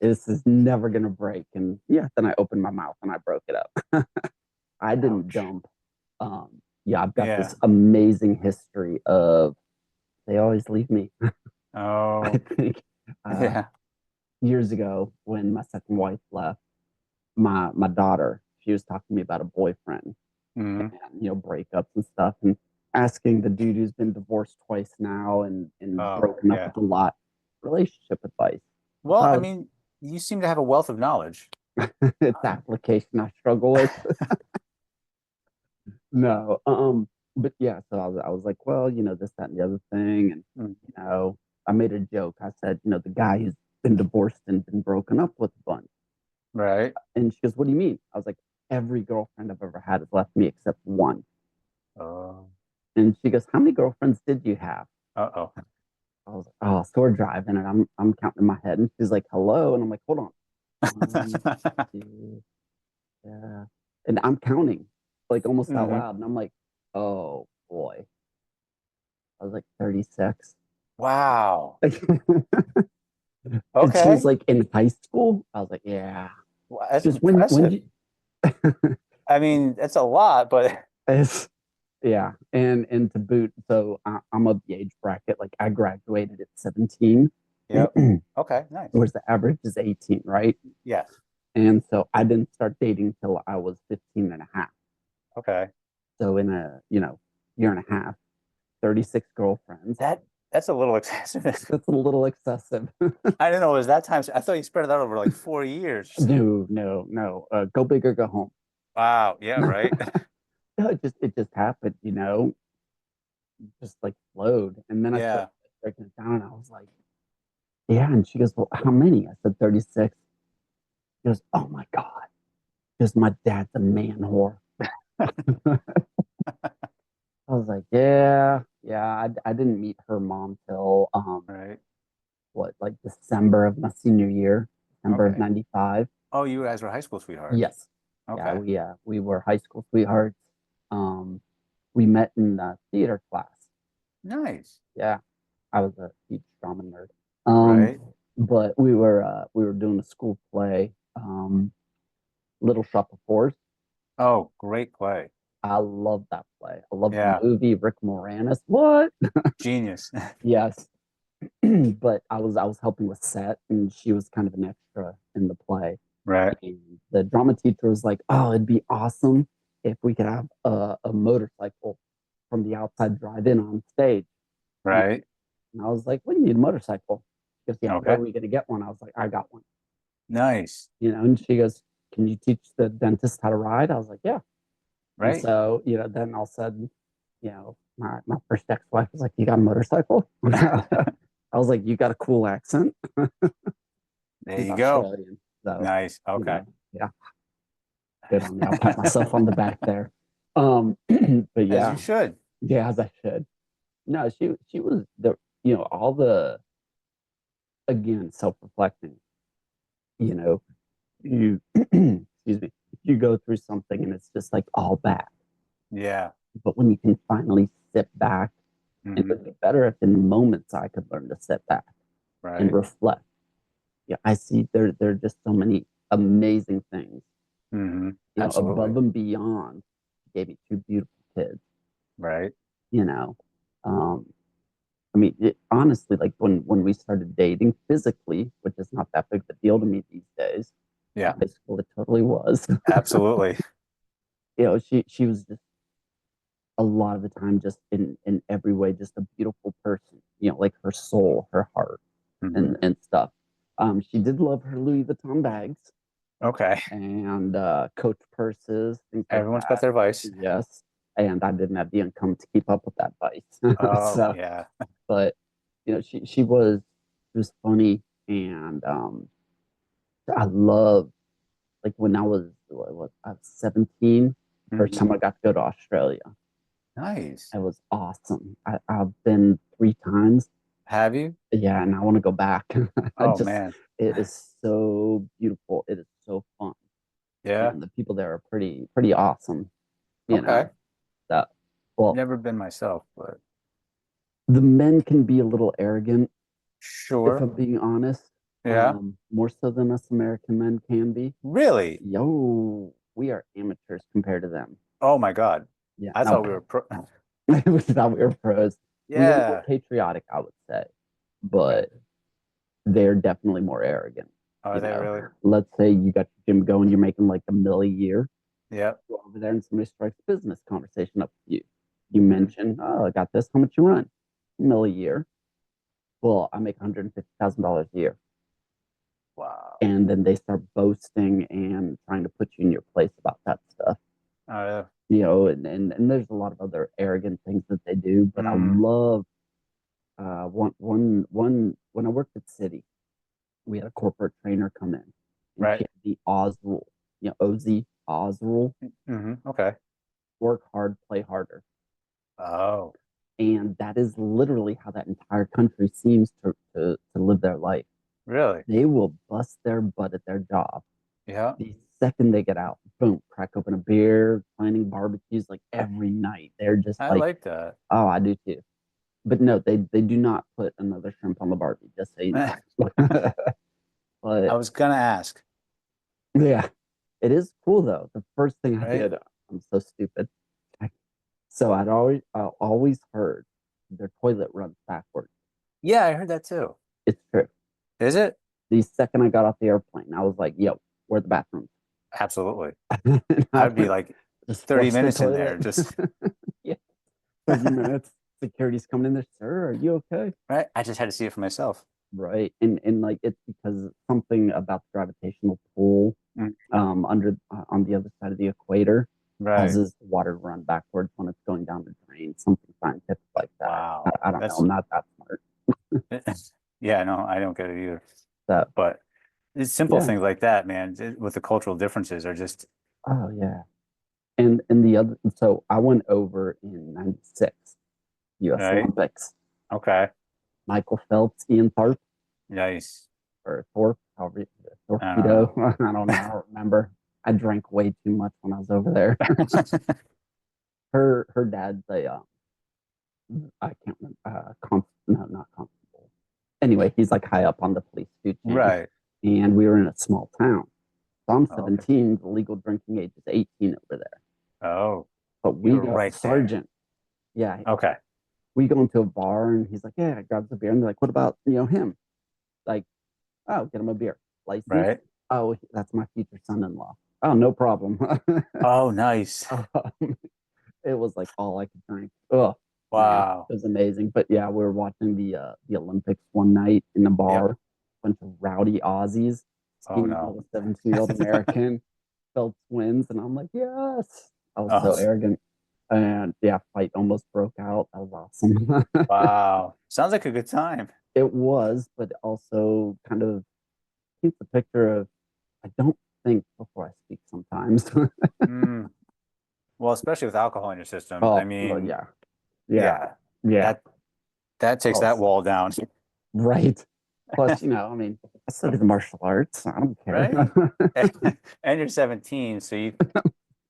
This is never gonna break, and yeah, then I opened my mouth and I broke it up. I didn't Ouch. dump. Yeah, I've got this Yeah. amazing history of they always leave me. I Oh, think uh, yeah. years ago when my second wife left, my daughter, she was talking to me about a boyfriend Hmm. and breakups and stuff, and asking the dude who's been divorced twice now and Oh, broken up yeah. with a lot relationship advice. Well, I So mean, you seem to have a wealth of knowledge. it's application I struggle with. No, but yeah, so I was like, well, this, that, and the other thing, and Mm. you know, I made a joke. I said, the guy who's been divorced and been broken up with a bunch, Right. and she goes, what do you mean? I was like, every girlfriend I've ever had has left me except one, Oh, and she goes, how many girlfriends did you have? uh-oh. I was like, oh, so we're driving, and I'm counting in my head, and she's like, hello, and I'm like, hold on, one, two, yeah, and I'm counting like almost out Hmm. loud, and I'm like, oh boy, I was like 36. Wow. And she was Okay. like, in high school? I was like, yeah. Well, that's Just when impressive. you, I mean, that's a lot, but it's, yeah. And to boot, so I'm of the age bracket. Like I graduated at 17, yep. Okay, nice. whereas the average is 18, right? Yes. And so I didn't start dating till I was 15 and a half. Okay. So in a, year and a half, 36 girlfriends. That that's a little excessive. That's a little excessive. I didn't know it was that time. I thought you spread it out over like 4 years. No, no, no. Go big or go home. Wow. Yeah, No, right. it just happened, just like flowed. And then I started Yeah. breaking it down and I was like, yeah. And she goes, well, how many? I said 36. She goes, oh my God. Because my dad's a man whore. I was like, yeah, yeah. I didn't meet her mom till Right. what, like December of my senior year, December of Okay. 95. Oh, you guys were high school sweethearts. Yes. Yeah, Okay. we were high school sweethearts. Um, we met in theater class. Nice. Yeah, I was a huge drama nerd. Um, Right. but we were doing a school play, Little Shop of Horrors. Oh, great play. I love that play. I love the Yeah. movie. Rick Moranis. What? Genius. Yes. But I was helping with set, and she was kind of an extra in the play. Right. And the drama teacher was like, "Oh, it'd be awesome if we could have a motorcycle from the outside drive in on stage." And Right. I was like, "What do you need a motorcycle?" She goes, "Yeah, where Okay. are we gonna get one?" I was like, "I got one." Nice. And she goes, "Can you teach the dentist how to ride?" I was like, "Yeah." And Right. so, then all of a sudden, my first ex-wife was like, "You got a motorcycle?" I was like, "You got a cool accent." There She's you go. Australian. So, Nice. Okay. yeah, good on me. I'll pat myself on the back there. But As you yeah, should. yeah, as I should. No, she was all the, again, self-reflecting, you know, you excuse me, if you go through something and it's just like all bad, Yeah. but when you can finally sit back, and it Hmm. would be better if in moments I could learn to sit back and Right. reflect. Yeah, I see there are just so many amazing things, Hmm. Absolutely. above and beyond. Gave me two beautiful kids, Right. you know. Um, I mean, honestly, like when we started dating physically, which is not that big of a deal to me these days. In Yeah. high school, it totally was. Absolutely. She was just a lot of the time, just in every way, just a beautiful person. Like her soul, her heart, Hmm. and stuff. She did love her Louis Vuitton bags Okay. and Coach purses, things like Everyone's got that. their vice. Yes, and I didn't have the income to keep up with that vice. Oh, So, yeah. but she was funny, and I love, like, when I was 17, first Hmm. time I got to go to Australia. Nice. It was awesome. I've been 3 times. Have you? Yeah, and I want to go back. I Oh, just, man. it is so beautiful. It is so fun, Yeah. and the people there are pretty awesome. You Okay. know that. Well, Never been myself, but the men can be a little arrogant, if sure. I'm being honest. Yeah. More so than us American men can be. Really? Yo, we are amateurs compared to them. Oh my God. Yeah, I now thought we were pro. we thought we were pros. We are more Yeah. patriotic, I would say, Okay. but they're definitely more arrogant. Are they really? Let's say you got your gym going, you're making like $1 million a year. Yep. Go over there and somebody strikes business conversation up with you. You Hmm. mention, "Oh, I got this. How much you run?" $1 million a year. Well, I make $150,000 a year. Wow. And then they start boasting and trying to put you in your place about that stuff. Uh, And there's a lot of other arrogant things that they do, but I mm, love, one when I worked at City, we had a corporate trainer come in, and she right. had the Oz rule, Oz rule: Hmm. Okay. work hard, play harder. Oh, And that is literally how that entire country seems to live their life. really? They will bust their butt at their job. Yeah. The second they get out, boom, crack open a beer, planning barbecues like every night. They're just I like, like that. "Oh, I do too." But no, they do not put another shrimp on the barbie, just so you know. I But was gonna ask, yeah, it is cool though. The first thing I right? did, I'm so stupid. So I always heard their toilet runs backwards. Yeah, I heard that too. It's true. Is it? The second I got off the airplane, I was like, "Yo, where are the bathrooms?" Absolutely. And I I'd be went, like "Just 30 flush the minutes in there, toilet." just Yeah, 30 minutes. Security's coming in there, "Sir, are you okay?" right. I just had to see it for myself. Right. And like, it's because something about the gravitational pull, Mm, under on the other side of the equator, right. causes water to run backwards when it's going down the drain. Something scientific like that. I, Wow. I don't know. That's I'm not that smart. yeah, no, I don't get it either. So But it's simple yeah. things like that, man, with the cultural differences are just Oh yeah. And the other, so I went over in '96 U.S. right. Olympics. Okay. Michael Phelps, Ian Tharp, Nice. or Thorpe, however, I don't know. Torpedo. I don't know. I don't remember. I drank way too much when I was over there. her dad's a I can't remember no, not constable. Anyway, he's like high up on the police food chain, Right. and we were in a small town. So I'm Oh, okay. 17. The legal drinking age is 18 over there. Oh, But you we were got right there. sergeant. Yeah, Okay. we go into a bar and he's like, yeah, grabs a beer, and they're like, what about him? Like, oh, get him a beer. License? Right. Oh, that's my future son-in-law. Oh, no problem. Oh, nice. um, it was like all I could drink. Oh man, Wow. it was amazing. But yeah, we were watching the Olympics one night in the Yep. bar. Bunch of rowdy Aussies Oh skating no. with a 17-year-old American. Phelps wins, and I'm like, yes. I was Oh, so arrogant. And yeah, fight almost broke out. That was awesome. wow. Sounds like a good time. It was, but also kind of paints a picture of I don't think before I speak sometimes. Mm. Well, especially with alcohol in your system. I Oh, well, mean, yeah, yeah, yeah, yeah. that that takes that Also, wall down, right. Plus, I mean, I studied the martial arts. I don't care. right? And you're 17, so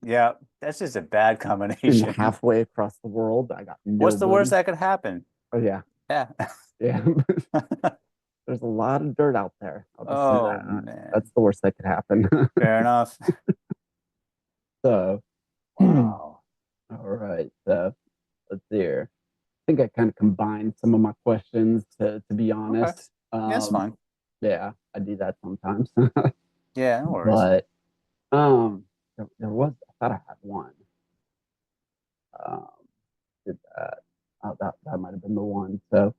yeah, that's just a bad And combination. halfway across the world, I got What's the worst nobody. that could happen? Oh yeah, Yeah. yeah. There's a lot of dirt out there. I'll just say Oh that. That's man. the worst that could happen. Fair enough. So, all Wow. right. So let's see here. I think I kind of combined some of my questions to be Okay. honest. Yeah, that's fine. Yeah, I do that sometimes. Yeah, no worries. But there was I thought I had one. Um, did that. Oh, that might have been the one. So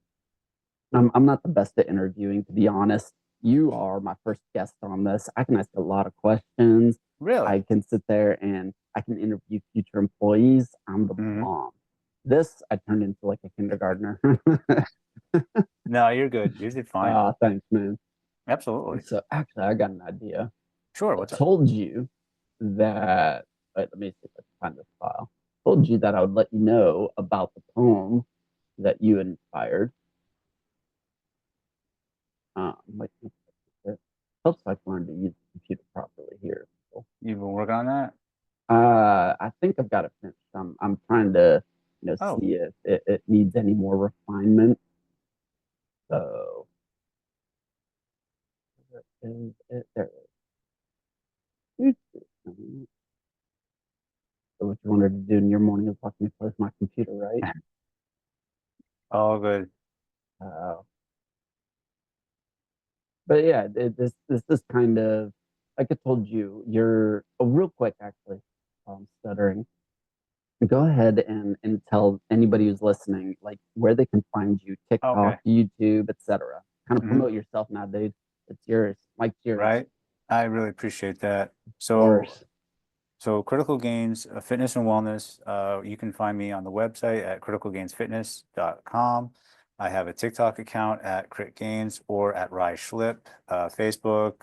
I'm not the best at interviewing, to be honest. You are my first guest on this. I can ask a lot of questions. I Really? can sit there and I can interview future employees. I'm the Hmm. bomb. This I turned into like a kindergartner. No, you're good. You did fine. Thanks, man. Absolutely. So actually, I got an idea. Sure. I What's up? told you that. Wait, let me see if I can find this file. Told you that I would let you know about the poem that you inspired. Like it helps if I can learn to use the computer properly here. You've been working on that? I think I've got it finished. I'm trying to Oh, see if it needs any more refinement. So there it is. So what you wanted to do in your morning is watch me close my computer, right? all good. Uh, but yeah, this is kind of like I told you. You're real quick actually. I'm stuttering. Go ahead and tell anybody who's listening like where they can find you, TikTok, Okay. YouTube, etc. Kind of Hmm. promote yourself now, dude. It's yours. Mike's yours. Right. I really appreciate that. Of course. So Critical Gains Fitness and Wellness, you can find me on the website at criticalgainsfitness.com. I have a TikTok account at Crit Gains or at Ryan Schlip, Facebook,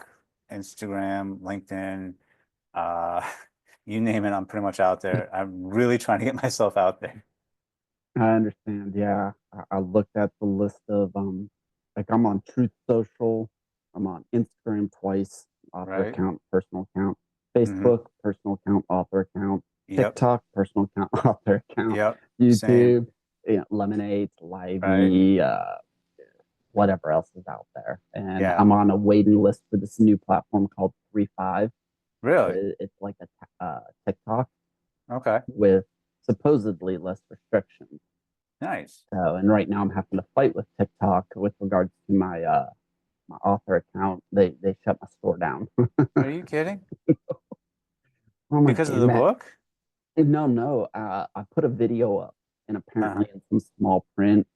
Instagram, LinkedIn, uh, you name it, I'm pretty much out there. I'm really trying to get myself out there. I understand. Yeah. I looked at the list of like I'm on Truth Social, I'm on Instagram twice, author Right? account, personal account, Hmm. Facebook, personal account, author account, Yep. TikTok, personal account, author account, Yep. Same. YouTube, Lemonade, Right? Lively, whatever else is out there. And Yeah. I'm on a waiting list for this new platform called 3 5. Really? It's like a TikTok Okay. with supposedly less restrictions. Nice. So, and right now I'm having to fight with TikTok with regards to my author account. They shut my store down. Are you kidding? Oh my Because of the god, book? no, no. I put a video up, and Uh-huh. apparently in some small print,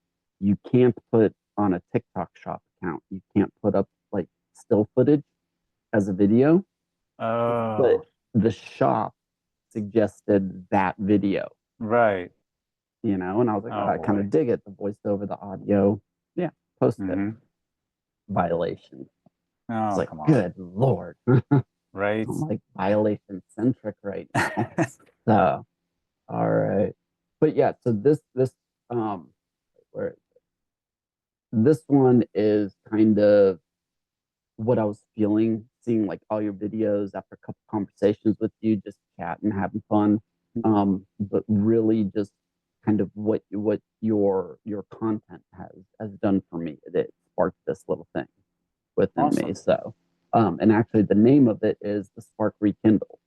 you can't put on a TikTok shop account. You can't put up like still footage as a video, but Oh, the shop suggested that video, right. and I was like, oh, Oh I kind boy. of dig it. The voice over the audio, yeah, post it. Hmm. Violation. It's Oh, like, come on. good Lord. Right. I'm like violation centric right now. So, all right. But yeah, so um where this one is kind of what I was feeling, seeing like all your videos after a couple conversations with you, just chatting, having fun. but really just kind of what your content has done for me. It sparked this little thing within me. Awesome. So, and actually, the name of it is the Spark Rekindle.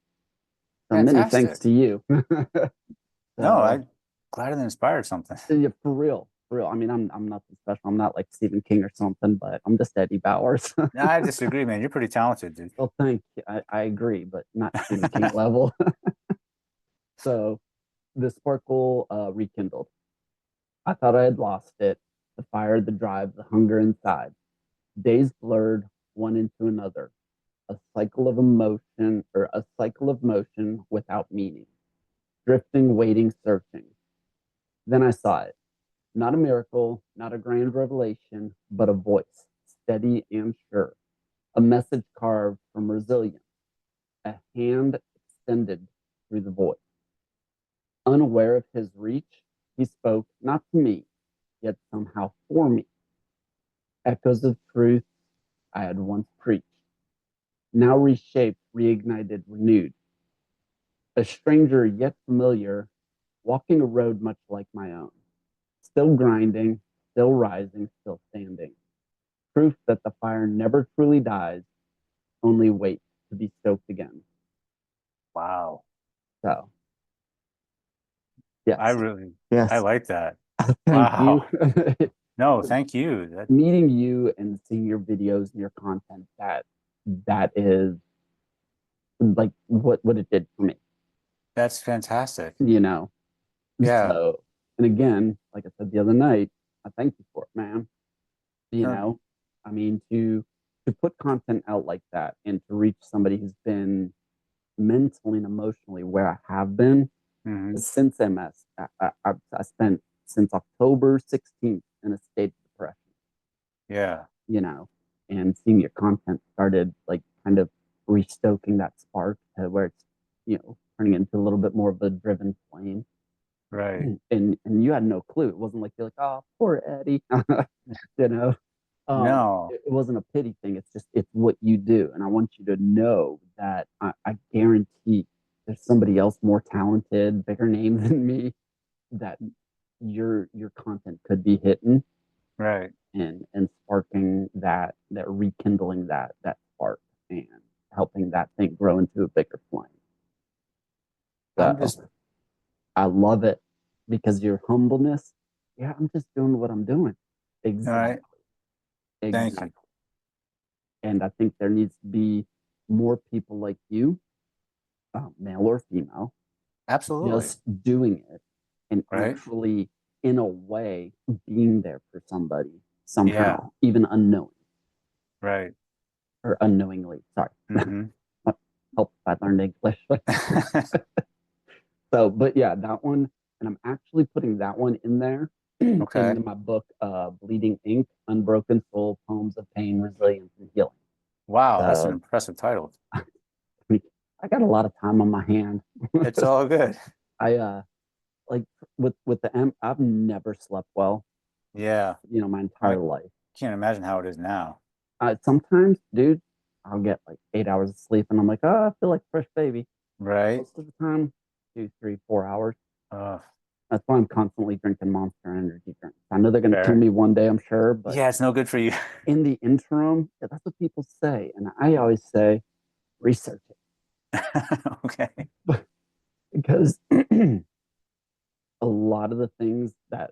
So many thanks Fantastic. to you. No, So I'm glad it inspired something. yeah, for real, for real. I mean, I'm nothing special. I'm not like Stephen King or something, but I'm just Eddie Bowers. No, I disagree, man. You're pretty talented, dude. Well, thank you. I agree, but not Stephen King level. So the sparkle rekindled. I thought I had lost it. The fire, the drive, the hunger inside. Days blurred one into another. A cycle of emotion or a cycle of motion without meaning. Drifting, waiting, searching. Then I saw it. Not a miracle, not a grand revelation, but a voice, steady and sure. A message carved from resilience, a hand extended through the void. Unaware of his reach, he spoke not to me, yet somehow for me. Echoes of truth I had once preached, now reshaped, reignited, renewed. A stranger yet familiar, walking a road much like my own. Still grinding, still rising, still standing. Proof that the fire never truly dies, only waits to be stoked again. Wow. So, I yes, really, I yes. like that. Thank you. Wow. No, thank you. That Meeting you and seeing your videos and your content, that is like what it did for me, that's fantastic. you know. Yeah. So, and again, like I said the other night, I thank you for it, man. You No, know, I mean, to put content out like that and to reach somebody who's been mentally and emotionally where I have been mhm. since MS. I spent since October 16th in a state of depression, Yeah. you know, and seeing your content started like kind of restoking that spark to where it's, turning into a little bit more of a driven flame. Right. And you had no clue. It wasn't like you're like, oh, poor Eddie, you know. No. It wasn't a pity thing. It's what you do, and I want you to know that I guarantee there's somebody else more talented, bigger name than me that your content could be hitting Right. and sparking that rekindling that spark and helping that thing grow into a bigger flame. I'm So just, I love it because your humbleness. Yeah, I'm just doing what I'm doing. all right. Exactly. Thank you. Exactly. And I think there needs to be more people like you, male or female, Absolutely. just doing it and Right. actually, in a way, being there for somebody Yeah. somehow, even unknowing Right. or unknowingly. Sorry. Hmm. Help if I learned English. So, but yeah, that one, and I'm actually putting that one in there Okay. in my book, Bleeding Ink, Unbroken Soul, Poems of Pain, Resilience, and Healing. Wow, that's an So impressive title. I got a lot of time on my hand. It's all good. I like with the I've never slept well, Yeah. my I entire life. can't imagine how it is now. Sometimes, dude, I'll get like 8 hours of sleep and I'm like, oh, I feel like a fresh baby. Right. Most of the time, 2, 3, 4 hours. Uh, That's why I'm constantly drinking Monster energy drinks. I know they're gonna kill fair. me one day, I'm sure, but Yeah, it's no good for you. in the interim, yeah, that's what people say. And I always say, research Okay. it. Because a lot of the things that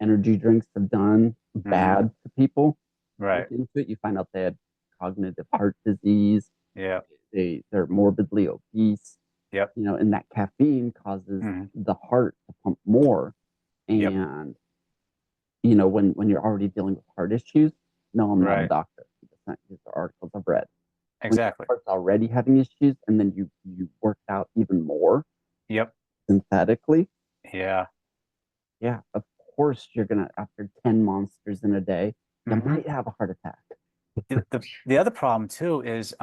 energy drinks have done Hmm. bad to people, look Right. into it, you find out they had cognitive heart disease, Yeah. they're morbidly obese, Yep. and that caffeine causes Hmm. the heart to pump more. Yep. And when you're already dealing with heart issues, no, I'm not a Right. doctor. These are articles I've read. When your Exactly. heart's already having issues, and then you work out even more Yep. synthetically, Yeah. yeah, of course you're gonna after 10 monsters in a day, you Hmm. might have a heart attack. The other problem too is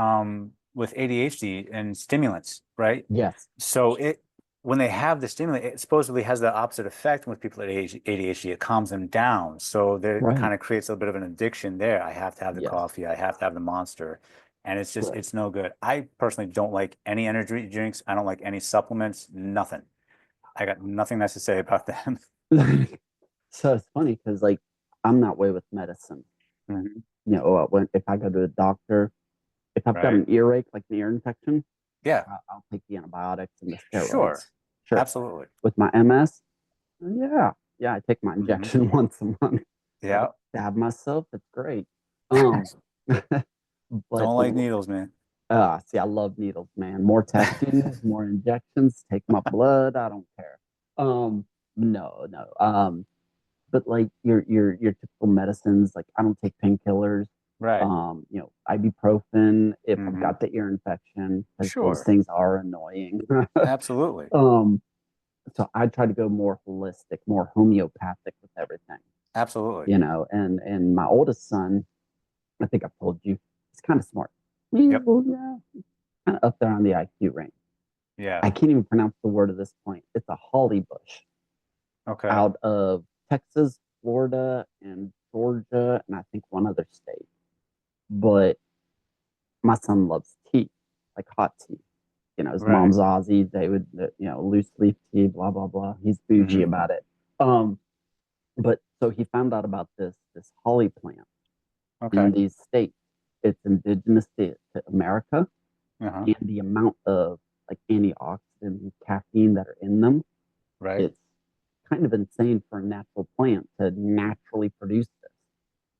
with ADHD and stimulants, right? Yes, So it when they have the stimulant, it supposedly has the opposite effect with people with ADHD. It calms them down. So there right. kind of creates a bit of an addiction there. I have to have the Yes. coffee. I have to have the monster. and it's just, Right. it's no good. I personally don't like any energy drinks. I don't like any supplements, nothing. I got nothing nice to say about them. So it's funny because like I'm that way with medicine. Mhm. When if I go to the doctor, if I've got Right. an earache, like an ear infection, Yeah, I'll take the antibiotics and the sure. steroids. Sure. Absolutely. With my MS, yeah, yeah, I take my Hmm. injection once a month. I Yeah. stab myself. It's great. Um, but Don't like needles, man. see, I love needles, man. More tattoos, more injections. Take my blood. I don't care. No, no. But like your typical medicines, like I don't take painkillers. Right. Ibuprofen if I've Hmm. got the ear infection, because those Sure. things are annoying. Absolutely. um, so I try to go more holistic, more homeopathic with everything, Absolutely. and my oldest son, I think I've told you, he's kind of smart. Yep. Yeah, kind of up there on the IQ range. Yeah. I can't even pronounce the word at this point. It's a holly bush Okay. out of Texas, Florida, and Georgia, and I think one other state. But my son loves tea, like hot tea. His Right. mom's Aussie. They would, loose leaf tea, blah blah blah. He's bougie Hmm. about it. Um, but so he found out about this holly plant Okay. in these states. It's indigenous to America, Uh-huh. and the amount of like antioxidant and caffeine that are in them, Right. it's kind of insane for a natural plant to naturally produce this.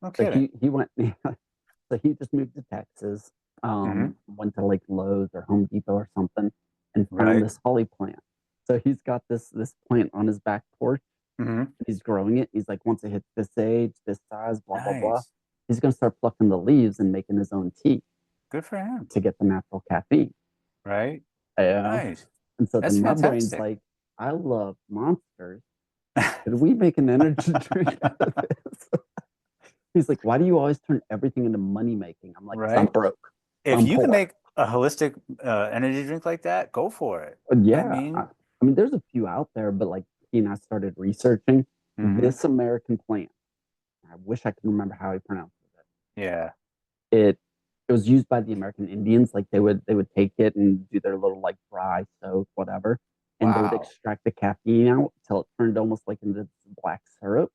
No So kidding. he went, so he just moved to Texas, Hmm. went to like Lowe's or Home Depot or something, and found Right. this holly plant. So he's got this plant on his back porch. Hmm. He's growing it. He's like, once it hits this age, this size, blah blah blah, Nice. he's gonna start plucking the leaves and making his own tea Good for him. to get the natural caffeine. Right. Yeah. Nice. And so That's then my brain's fantastic. like, I love monsters. Could we make an energy drink out of this? He's like, why do you always turn everything into money making? I'm like, because I'm Right. broke. If I'm you can poor. make a holistic energy drink like that, go for it. I Yeah. I, mean, I mean, there's a few out there, but like, I started researching hmm, this American plant. I wish I could remember how he pronounces yeah. it. It was used by the American Indians. Like they would take it and do their little like dry soak, whatever, and they would Wow. extract the caffeine out until it turned almost like into black syrup.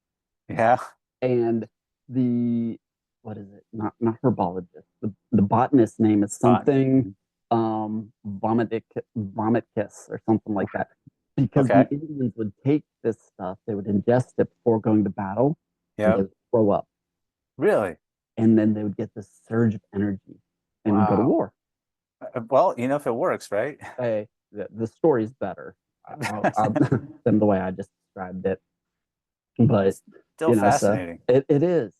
Yeah. And the what is it? Not herbologist. The botanist name is Fun. something Mhm. vomit kiss or something like that. Because the Okay. Indians would take this stuff, they would ingest it before going to battle, and they Yep. would throw up, Really? and then they would get this surge of energy and go to Wow. war. Well, if it works, right? Hey, the story's better than the way I just described it. But Still so fascinating. it is,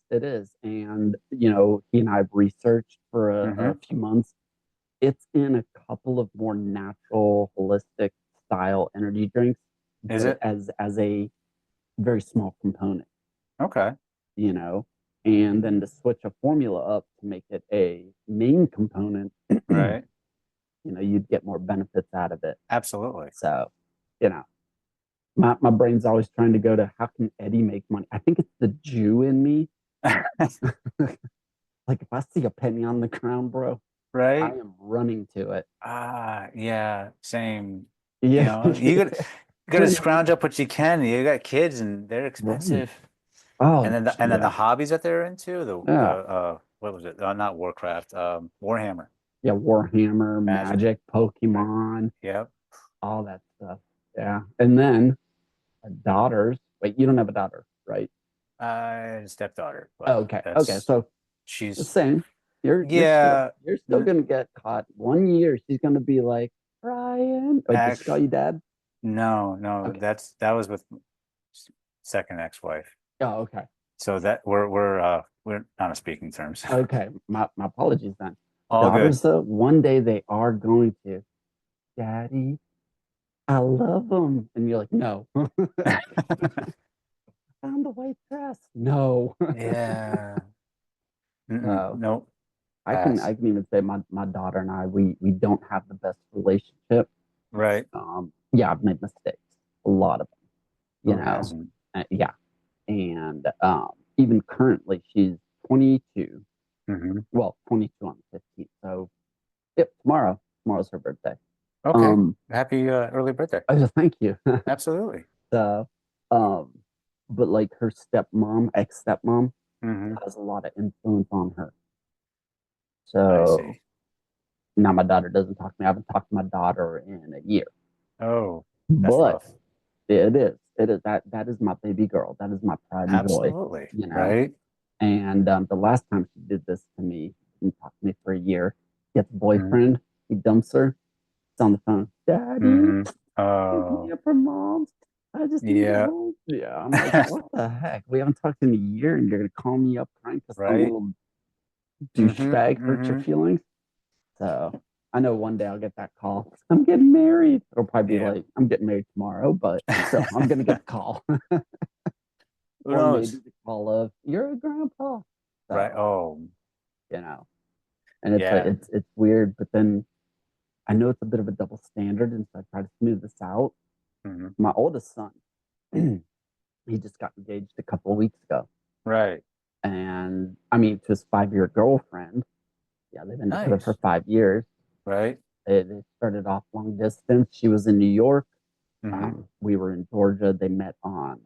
and he and I've researched for a Hmm. few months. It's in a couple of more natural, holistic style energy drinks, Is but it? as a very small component, Okay. you know, and then to switch a formula up to make it a main component, Right. you'd get more benefits out of it. Absolutely. So, you know, my brain's always trying to go to how can Eddie make money? I think it's the Jew in me. Like if I see a penny on the ground, bro, I Right. am running to it. Yeah, same. Yeah. You gotta When scrounge up what you can. You got kids and they're right. expensive. And Oh, then the yeah. hobbies that they're into, the Yeah. what was it? Not Warcraft, Warhammer. Yeah. Warhammer, Magic. Magic, Right. Pokemon, Yep. all that stuff. Yeah. And then daughters. Wait, you don't have a daughter, right? Stepdaughter, Oh, but okay. Okay. that's So the she's same. You're still yeah. you're still gonna get caught. 1 year, she's gonna be like, Ryan. Wait, does she call Act you dad? no, no, Okay. that was with second ex-wife. Oh, okay. So that we're on a speaking terms. Okay. My apologies then. All good. Daughters, though, one day they are going to, Daddy, I love them. And you're like, no. Found the white dress. No. Yeah. Mm-mm. So Nope. I can Pass. I can even say my daughter and I we don't have the best relationship. Right. Yeah, I've made mistakes, a lot of them, Who hasn't? yeah, and even currently she's 22, Hmm. Well, 22 on the 15th. So, yep, tomorrow. Tomorrow's her birthday. Okay. Um, Happy early birthday. I just thank you. Absolutely. So, um, but like her stepmom, ex-stepmom, Hmm. has a lot of influence on her. I So see. now my daughter doesn't talk to me. I haven't talked to my daughter in a year. Oh, that's But rough. it is. It is that is my baby girl. That is my pride and joy, Absolutely. you know. Right. And the last time she did this to me, didn't talk to me for a year. Gets a Hmm. boyfriend. He dumps her. It's on the phone. Daddy, Hmm. pick me Oh, up from mom's. I just need a yeah. home. Yeah, I'm like, what the heck? We haven't talked in a year, and you're gonna call me up crying because some Right. little Hmm. douchebag hurt your Hmm. feelings. So I know one day I'll get that call. I'm getting married. It'll probably be Yeah. like, I'm getting married tomorrow, but still, I'm gonna get the call. Who Or maybe knows? the call of you're a grandpa. Right. So, Oh, you know, and it's like yeah. it's weird, but then I know it's a bit of a double standard, and so I try to smooth this out. Hmm. My oldest son, he just got engaged a couple of weeks ago. Right. And I mean, to his 5 year girlfriend. Yeah, they've been together for Nice. 5 years. Right. They started off long distance. She was in New York. Hmm. We were in Georgia. They met on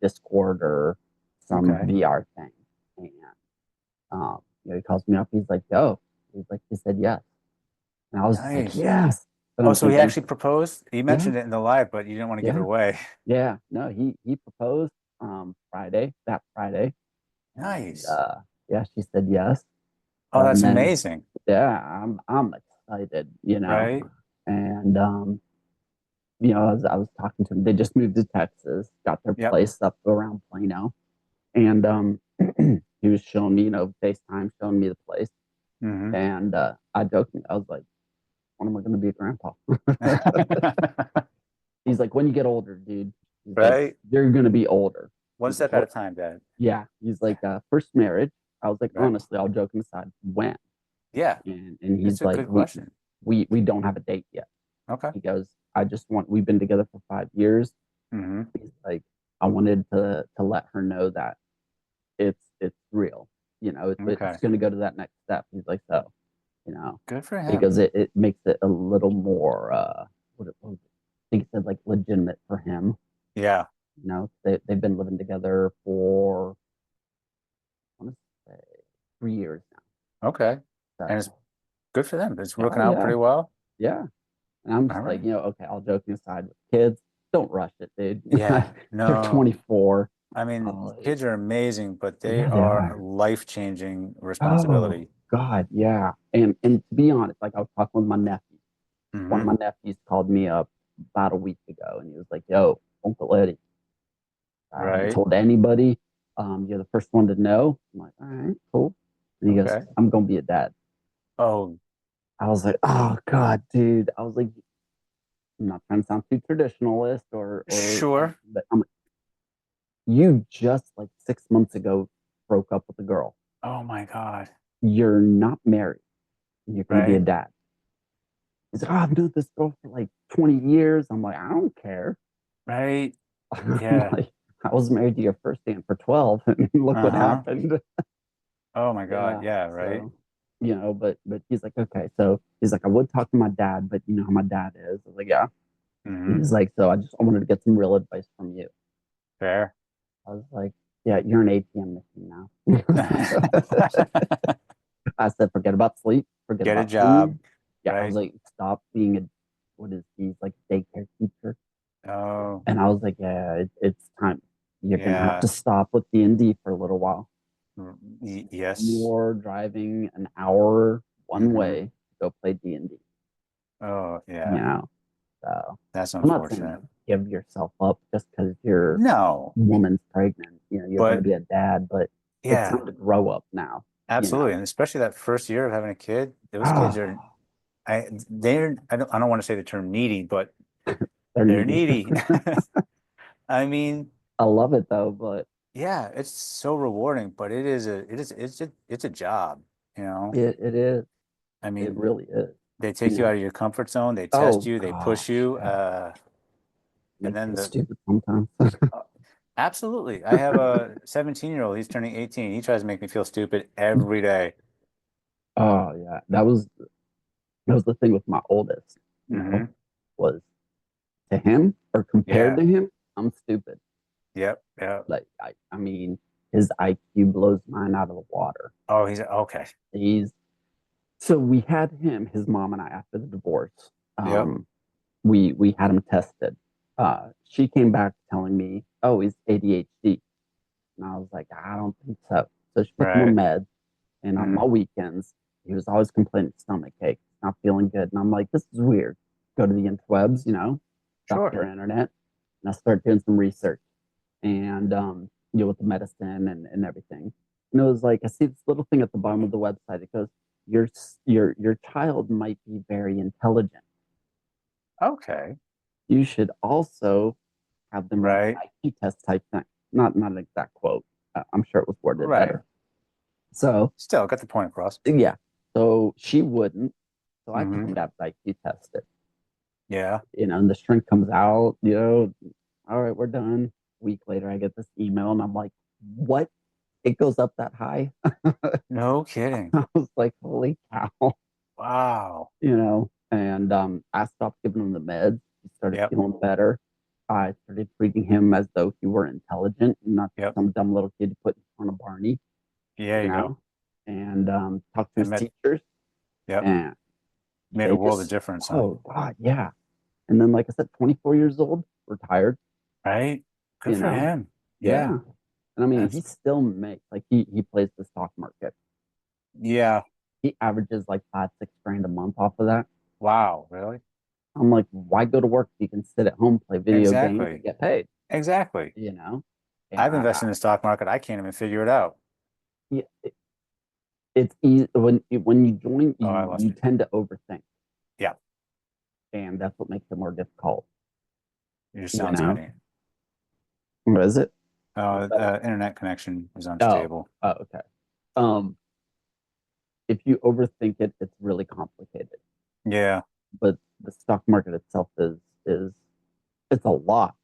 Discord or some Okay. VR thing. And he calls me up. He's like, "Yo," he's like, he said yes, and I was just like, Nice. "Yes." But Oh, I'm so he thinking, actually proposed? You yeah, mentioned it in the live, but you didn't want to give it yeah, away. yeah. No, he proposed that Friday, and Nice. yeah, she said yes. Oh, And that's then amazing. yeah, I'm excited, Right. and I was talking to them. They just moved to Texas, got their Yep. place up around Plano, and he was showing me, FaceTime, showing me the place, Hmm. and I joked, I was like, "When am I going to be a grandpa?" He's like, "When you get older, dude." He's like, Right. "You're going to be older." One He's like, step at a "What?" time, Dad. Yeah. He's like, "First marriage." I was like, Right. honestly, all joking aside, when? Yeah. And he's It's a like, good question. we don't have a date yet. Okay. He goes, we've been together for 5 years. Hmm. He's like, I wanted to let her know that it's real. It's Okay. going to go to that next step. He's like, so, Good for him. because it makes it a little more, what was it? I think he said like legitimate for him. Yeah. They've been living together for, I want to say, 3 years Okay. now. And it's So, good for them. It's working oh, out yeah, pretty well. yeah. And I'm All just like, right. okay, all joking aside with kids, don't rush it, dude. Yeah. You're No. 24. I mean, kids are amazing, but they Yeah, they are a are. life-changing Oh responsibility. God, yeah. And to be honest, like I was talking with my nephew. One of Hmm. my nephews called me up about a week ago, and he was like, "Yo, Uncle Eddie, I haven't Right. told anybody. You're the first one to know." I'm like, "All right, cool." And he goes, Okay. "I'm gonna be a dad." Oh, I was like, "Oh God, dude." I was like, I'm not trying to sound too traditionalist or sure. but I'm like, you just like 6 months ago broke up with a girl. Oh my God. You're not married, and you're gonna be a Right. dad. He's like, "Oh, I've known this girl for like 20 years." I'm like, "I don't care." Right. I'm Yeah. like, "I was married to your first aunt for 12, and look what Uh-huh. happened." Oh my God. Yeah. Yeah. Right. So, but he's like, "Okay." So he's like, "I would talk to my dad, but you know how my dad is." I was like, "Yeah." Hmm. He's like, "So I wanted to get some real advice from you." Fair. I was like, "Yeah, you're an ATM machine now." I said, "Forget about sleep, forget Get a about food." job. Yeah, I was Right. like, "Stop being a what is he's like daycare teacher." Oh, And I was like, "Yeah, it's time. You're gonna have yeah. to stop with D&D for a little while. Yes. You're driving an hour one Hmm. way to go play D&D." Oh, You yeah. know, so That's I'm not saying unfortunate. give yourself up just because your No, woman's pregnant. You're gonna but be a dad, but it's yeah, time to grow up now. You absolutely. know, And especially that first year of having a kid, those kids are, oh, I don't want to say the term needy, but they're they're needy. needy. I mean, I love it though, but yeah, it's so rewarding, but it's a job, you know? it is. I It mean, really is. they You take you out know. of your comfort zone, they test Oh you, they push gosh, you, yeah. and Make you then feel stupid sometimes. uh, absolutely. I have a 17-year-old, he's turning 18. He tries to make me feel stupid every day. Oh yeah, that was the thing with my oldest, Hmm. was to him or compared Yeah. to him, I'm stupid. Yep. Yep. Like I mean, his IQ blows mine out of the water. Oh, he's okay. He's So we had him, his mom and I, after the divorce. Yep. We had him tested. She came back telling me, "Oh, he's ADHD," and I was like, "I don't think so." So she put him on Right. meds, and on my Hmm. weekends, he was always complaining stomach ache, not feeling good, and I'm like, "This is weird." Go to the interwebs, Sure. Dr. Internet, and I start doing some research and with the medicine and everything. And it was like I see this little thing at the bottom of the website. It goes, your child might be very intelligent. Okay. You should also have them run Right. an IQ test type thing. Not an exact quote. I'm sure it was worded Right. better. So Still got the point across. yeah. So she wouldn't. So I took Hmm. him to have his IQ tested. Yeah. And the shrink comes out. All right, we're done. A week later, I get this email, and I'm like, what? It goes up that high? No kidding. I was like, holy cow, Wow. And I stopped giving him the meds. He started Yep. feeling better. I started treating him as though he were intelligent, and not just Yep. some dumb little kid you put in front of Barney, There you you go. know, and talked to I his met. teachers, Yep. and Made a they world of just, difference, huh? oh God, yeah. And then, like I said, 24 years old, retired, Right. Good you for know, him. Yeah. yeah. And I mean, he That's still makes, like, he plays the stock market. yeah. He averages like 5, 6 grand a month off of that. Wow. Really? I'm like, why go to work if you can sit at home, play video games, and Exactly. get paid? Exactly. You know? And I've invested in the stock market. I can't even figure it out. yeah, it's easy when you join, Oh, I you lost you. tend to overthink, Yeah. and that's what makes it more difficult. Your You sound's know? cutting. What is it? Oh, Better? internet connection is Oh, unstable. oh, okay. Um, if you overthink it, it's really complicated. Yeah. But the stock market itself is it's a lot,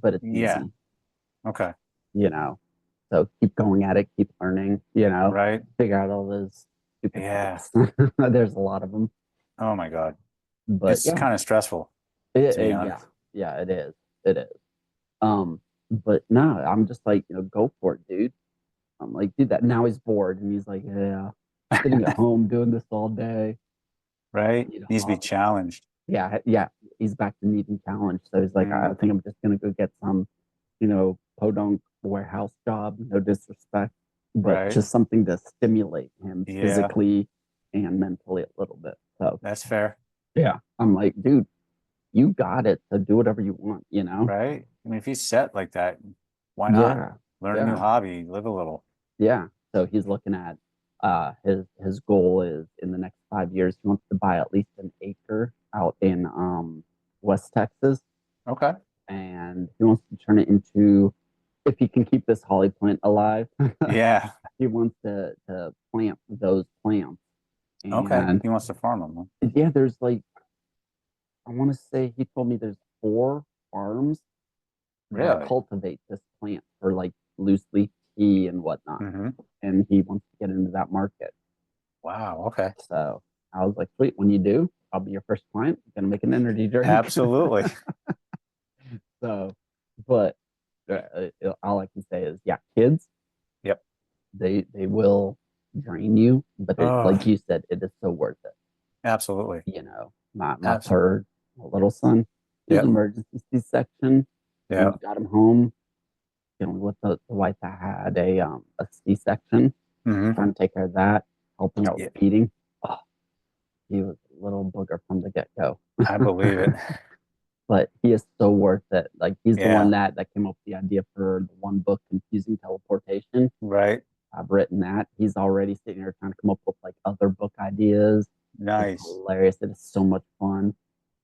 but it's Yeah. easy. Okay. you know. So keep going at it, keep learning, Right. figure out all those stupid Yeah. hacks. There's a lot of them, Oh my God. but It's yeah, kind of stressful, to be yeah, honest. yeah, it is, it is. But no, I'm just like, go for it, dude. I'm like, do that. Now he's bored, and he's like, yeah, sitting at home doing this all day. I Right? need a Needs to be hobby. challenged. Yeah, yeah. He's back to needing challenge. So he's like, I Mm, think I'm just gonna go get some, podunk warehouse job. No disrespect, but right. just something to stimulate him Yeah. physically and mentally a little bit. So That's fair. yeah, I'm like, dude, you got it. So do whatever you want. Right? I mean, if he's set like that, why not? Yeah, Learn a new yeah, hobby, live a little. yeah. So he's looking at his goal is in the next 5 years he wants to buy at least an acre out in West Texas, Okay. and he wants to turn it into, if he can keep this holly plant alive, Yeah. he wants to plant those plants. Okay. And He wants to farm them. Huh? yeah, there's like, I want to say he told me there's 4 farms that Really? cultivate this plant for like loose leaf tea and whatnot. Hmm. And he wants to get into that market. Wow. Okay. So I was like, sweet, when you do, I'll be your first client. I'm gonna make an energy drink. Absolutely. So, but all I can say is, yeah, kids, Yep. they will drain you, but Oh, like you said, it is so worth it. absolutely. My Absolutely. third, my little son, he was Yep. emergency C-section. We Yep. got him home, with the wife that had a C-section, Hmm. trying to take care of that, helping out with Yeah. feeding. Oh, he was a little booger from the get-go. I believe it. But he is so worth it. Like, he's the one Yeah. that came up with the idea for the one book, Confusing Teleportation. Right. I've written that. He's already sitting here trying to come up with like other book ideas. It's Nice. hilarious. It is so much fun.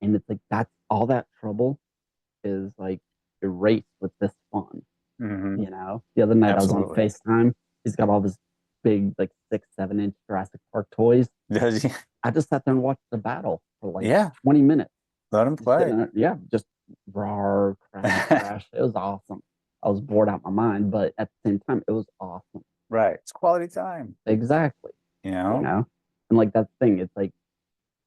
And it's like, that's all that trouble is like erased with this fun. Hmm. The other night I was on Absolutely. FaceTime. He's got all this big, like 6, 7 inch Jurassic Park toys. Does he? I just sat there and watched the battle for like Yeah. 20 minutes. Let him Just sitting play. there, yeah, just raw, crash, crash. It was awesome. I was bored out my mind, but at the same time, it was awesome. Right. It's quality time, Exactly. you You know? know? And like that thing, it's like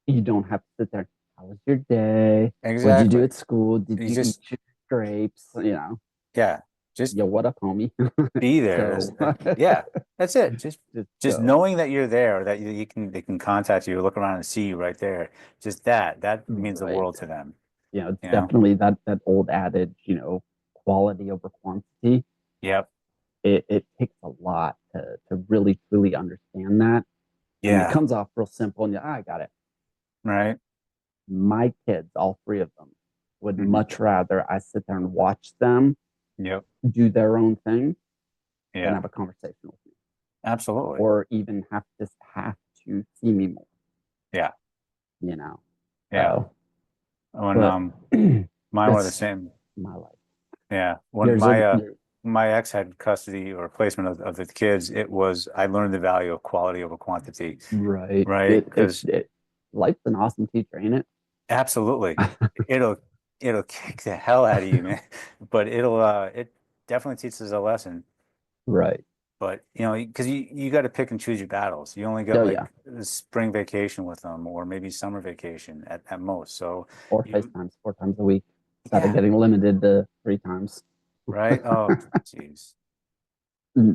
you don't have to sit there. How was your day? What'd you do Exactly. at school? Did You you eat just, your grapes? You know, yeah, just yo, what up, homie? be there. Go. Yeah, that's it. Just Just just go. knowing that you're there, that you can they can contact you, look around and see you right there. Just that means the Right. world to them, You know, it's you know? definitely that old adage, quality over quantity. Yep. It takes a lot to really truly understand that. And it Yeah. comes off real simple and I got it. Right. My kids, all three of them, would Hmm. much rather I sit there and watch them Yep. do their own thing than Yeah. have a conversation with me Absolutely. or even have to see me more, Yeah. you know. Yeah. So, When but mine were the that's same. my life. Yeah. When There's a my ex had custody or placement of the kids, it was I learned the value of quality over quantity, right. right? Because Life's an awesome teacher, ain't absolutely. it? It'll it'll kick the hell out of you, man. But it definitely teaches a lesson. Right. But because you got to pick and choose your battles. You only got Oh yeah. like the spring vacation with them, or maybe summer vacation at most. So Or you, FaceTimes 4 times a week instead of yeah, getting limited to 3 times. right. Oh, jeez.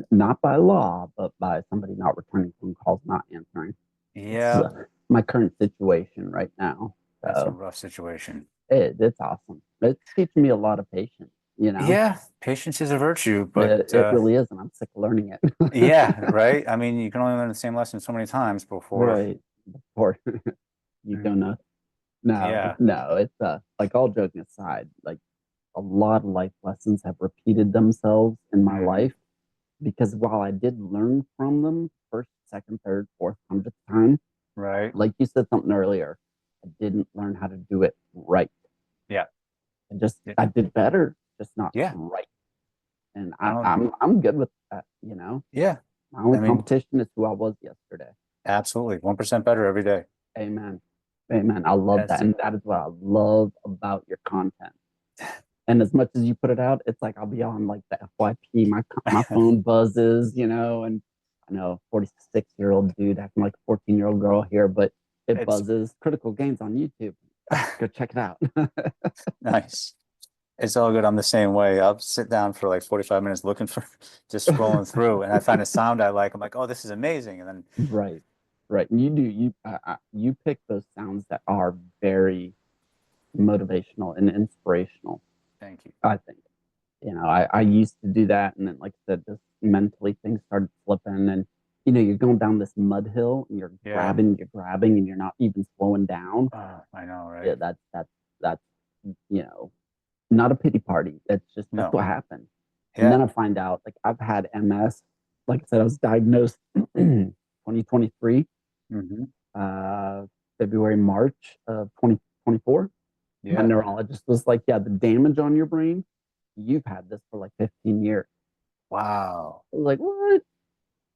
Not by law, but by somebody not returning phone calls, not answering. It's Yeah, my current situation right now. that's a So rough situation. it's awesome. It's teaching me a lot of patience, you know? Yeah, patience is a virtue, but It really is, and I'm sick of learning it. yeah, right. I mean, you can only learn the same lesson so many times before. Right. Before you go Mm, nuts. No, yeah. no, it's like all joking aside, like a lot of life lessons have repeated themselves in my Hmm. life because while I did learn from them first, second, third, fourth, 100th time, Right. like you said something earlier, I didn't learn how to do it right. Yeah. And just Yeah. I did better, just not Yeah. right. And I don't. I'm good with that. Yeah. My only I mean, competition is who I was yesterday. absolutely. 1% better every day. Amen. Amen. I love That's that. the And that is what I love about your content. And as much as you put it out, it's like I'll be on like the FYP, my phone buzzes, and I know 46-year-old dude acting like a 14-year-old girl here, but it it's buzzes. Critical Gains on YouTube. Go check it out. nice. It's all good. I'm the same way. I'll sit down for like 45 minutes looking for just scrolling through and I find a sound I like. I'm like, oh, this is amazing. And then Right, right. And you pick those sounds that are very motivational and inspirational. thank you. I think. I used to do that, and then, like I said, just mentally things started slipping, and you're going down this mud hill, and Yeah. you're grabbing, and you're not even slowing down. I know, right? Yeah, that's you know not a pity party. That's No. what happened. And Yeah. then I find out, like I've had MS. Like I said, I was diagnosed 2023, Hmm. uh, February, March of 2024. My Yeah. neurologist was like, "Yeah, the damage on your brain, you've had this for like 15 years." Wow. I was like, "What?"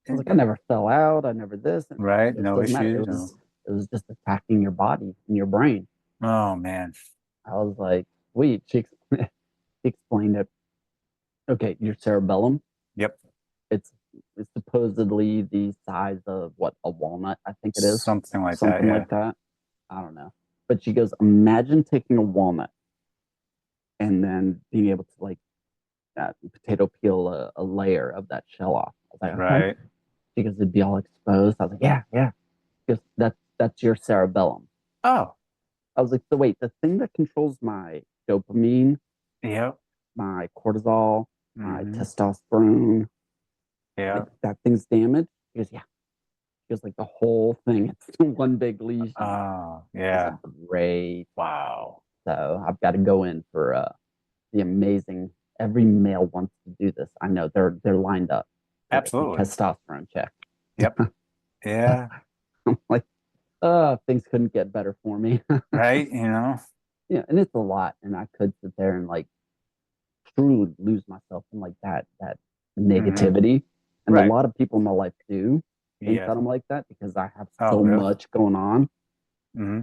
I was like, "I never fell out. I never this." And Right? it No doesn't matter. issues. No. It was just attacking your body and your brain. Oh man. I was like, "Wait." She explained it. Okay, your cerebellum. Yep. It's it's supposedly the size of what, a walnut, I think it is, Something like that. something Yeah. like that. I don't know. But she goes, imagine taking a walnut and then being able to like potato peel a layer of that shell off. I was like, okay. Right. She goes, it'd be all exposed. I was like, yeah, yeah. Because that's your cerebellum. Oh. I was like, so wait, the thing that controls my dopamine, Yep. my cortisol, my Hmm. testosterone, like Yeah. that thing's damaged. She goes, yeah. She goes, like the whole thing. It's one big lesion. Oh, I was like, yeah. great. Wow. So I've got to go in for the amazing. Every male wants to do this. I know they're lined up to get their Absolutely. testosterone checked. Yep. Yeah. I'm like, things couldn't get better for me. Right. Yeah, and it's a lot, and I could sit there and like truly lose myself in like that Hmm. negativity. And a Right. lot of people in my life do think Yeah. that I'm like that because I have Oh, so really? much going on. Hmm.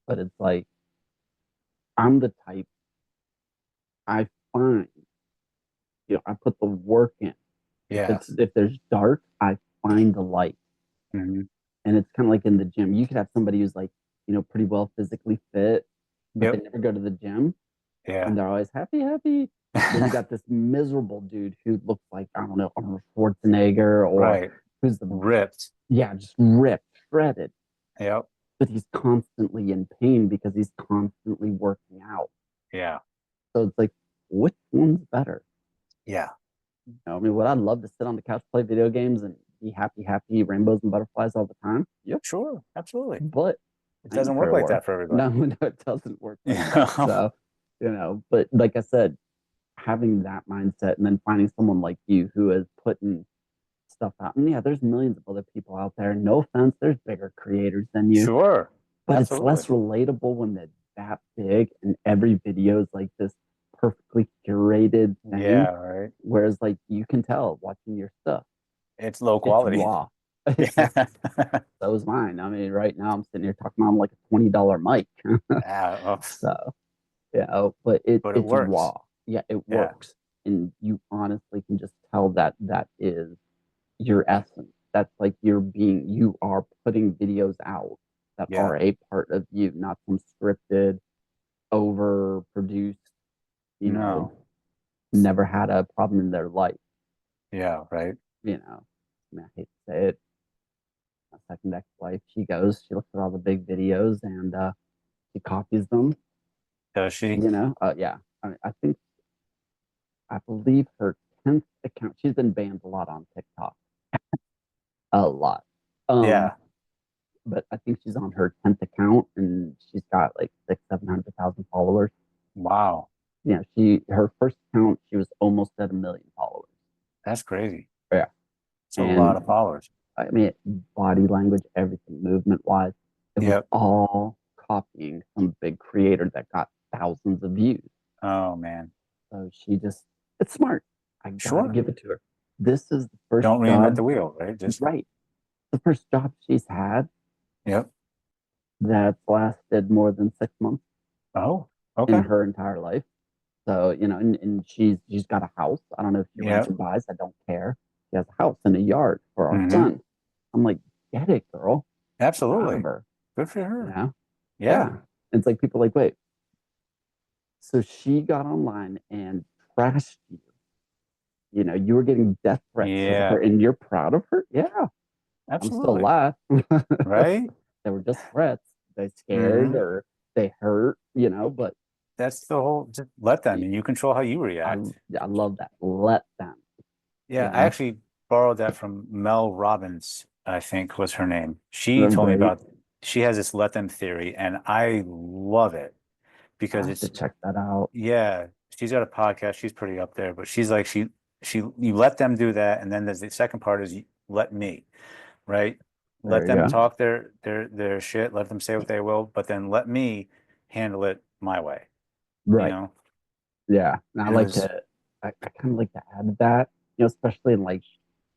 But it's like I'm the type I find, I put the work in. Yeah. If there's dark, I find the light. Hmm. And it's kind of like in the gym. You could have somebody who's like, pretty well physically fit, but they Yep. never go to the gym Yeah. and they're always happy, happy. Then you got this miserable dude who looks like, I don't know, Arnold Schwarzenegger or Right. who's the, Ripped. yeah, just ripped, shredded, Yep. but he's constantly in pain because he's constantly working out. Yeah. So it's like, which one's better? Yeah. I mean, would I love to sit on the couch, play video games, and be happy, happy, rainbows and butterflies all the time? Yep. Sure. Absolutely. But It I ain't doesn't work fair like work. that for No, everybody. no, it doesn't work like that. Yeah. So, but like I said, having that mindset and then finding someone like you who is putting stuff out. And yeah, there's millions of other people out there. No offense, there's bigger creators than you, Sure. but it's Absolutely. less relatable when they're that big and every video is like this perfectly curated thing. Yeah. Right. Whereas like you can tell watching your stuff, It's low it's quality. raw. Yeah. So is mine. I mean, right now I'm sitting here talking on like a $20 mic. Yeah. Well, So, but but it it's works. raw. Yeah, it Yeah. works. And you honestly can just tell that that is your essence. That's like you are putting videos out that Yeah. are a part of you, not some scripted, overproduced, you know, No. never had a problem in their life, Yeah. Right. you know. I mean, I hate to say it. My second ex-wife, she looks at all the big videos and she copies them, Does she? Yeah. I believe her 10th account, she's been banned a lot on TikTok. A lot. Um, Yeah. but I think she's on her 10th account and she's got like 700,000 followers. Wow. Her first account, she was almost at 1 million followers. That's crazy. Yeah. It's a lot And of followers. I mean, body language, everything, movement wise, it was Yep. all copying some big creator that got thousands of views. Oh man. So it's smart. I gotta Sure. give it to her. This is the first Don't reinvent job, the wheel, right? Just right? The first job she's had yep. that's lasted more than 6 months Oh, in okay. her entire life. So, and she's got a house. I don't know if she rents Yep. or buys. I don't care. She has a house and a yard for our Hmm. son. I'm like, get it, girl. Proud of Absolutely. her. Good for You her. know? Yeah. Yeah. It's like people are like, wait. So she got online and trashed you. You were getting death threats to her Yeah. and you're proud of her? Yeah. I'm still Absolutely. alive. Right? They were just threats. They scared Hmm. or they hurt, but That's the whole, just let them and you control how you I react. I love that. Let them, Yeah, you I know. actually borrowed that from Mel Robbins, I think was her name. She They're told me great. about, she has this let them theory, and I love it I because have to it's, check that out. yeah, she's got a podcast. She's pretty up there, but she's like, you let them do that. And then there's the second part is you let me, right? Let There you them go. talk their shit, let them say what they will, but then let me handle it my way, you Right. know? Yeah. And And it was, I kind of like to add that, especially in like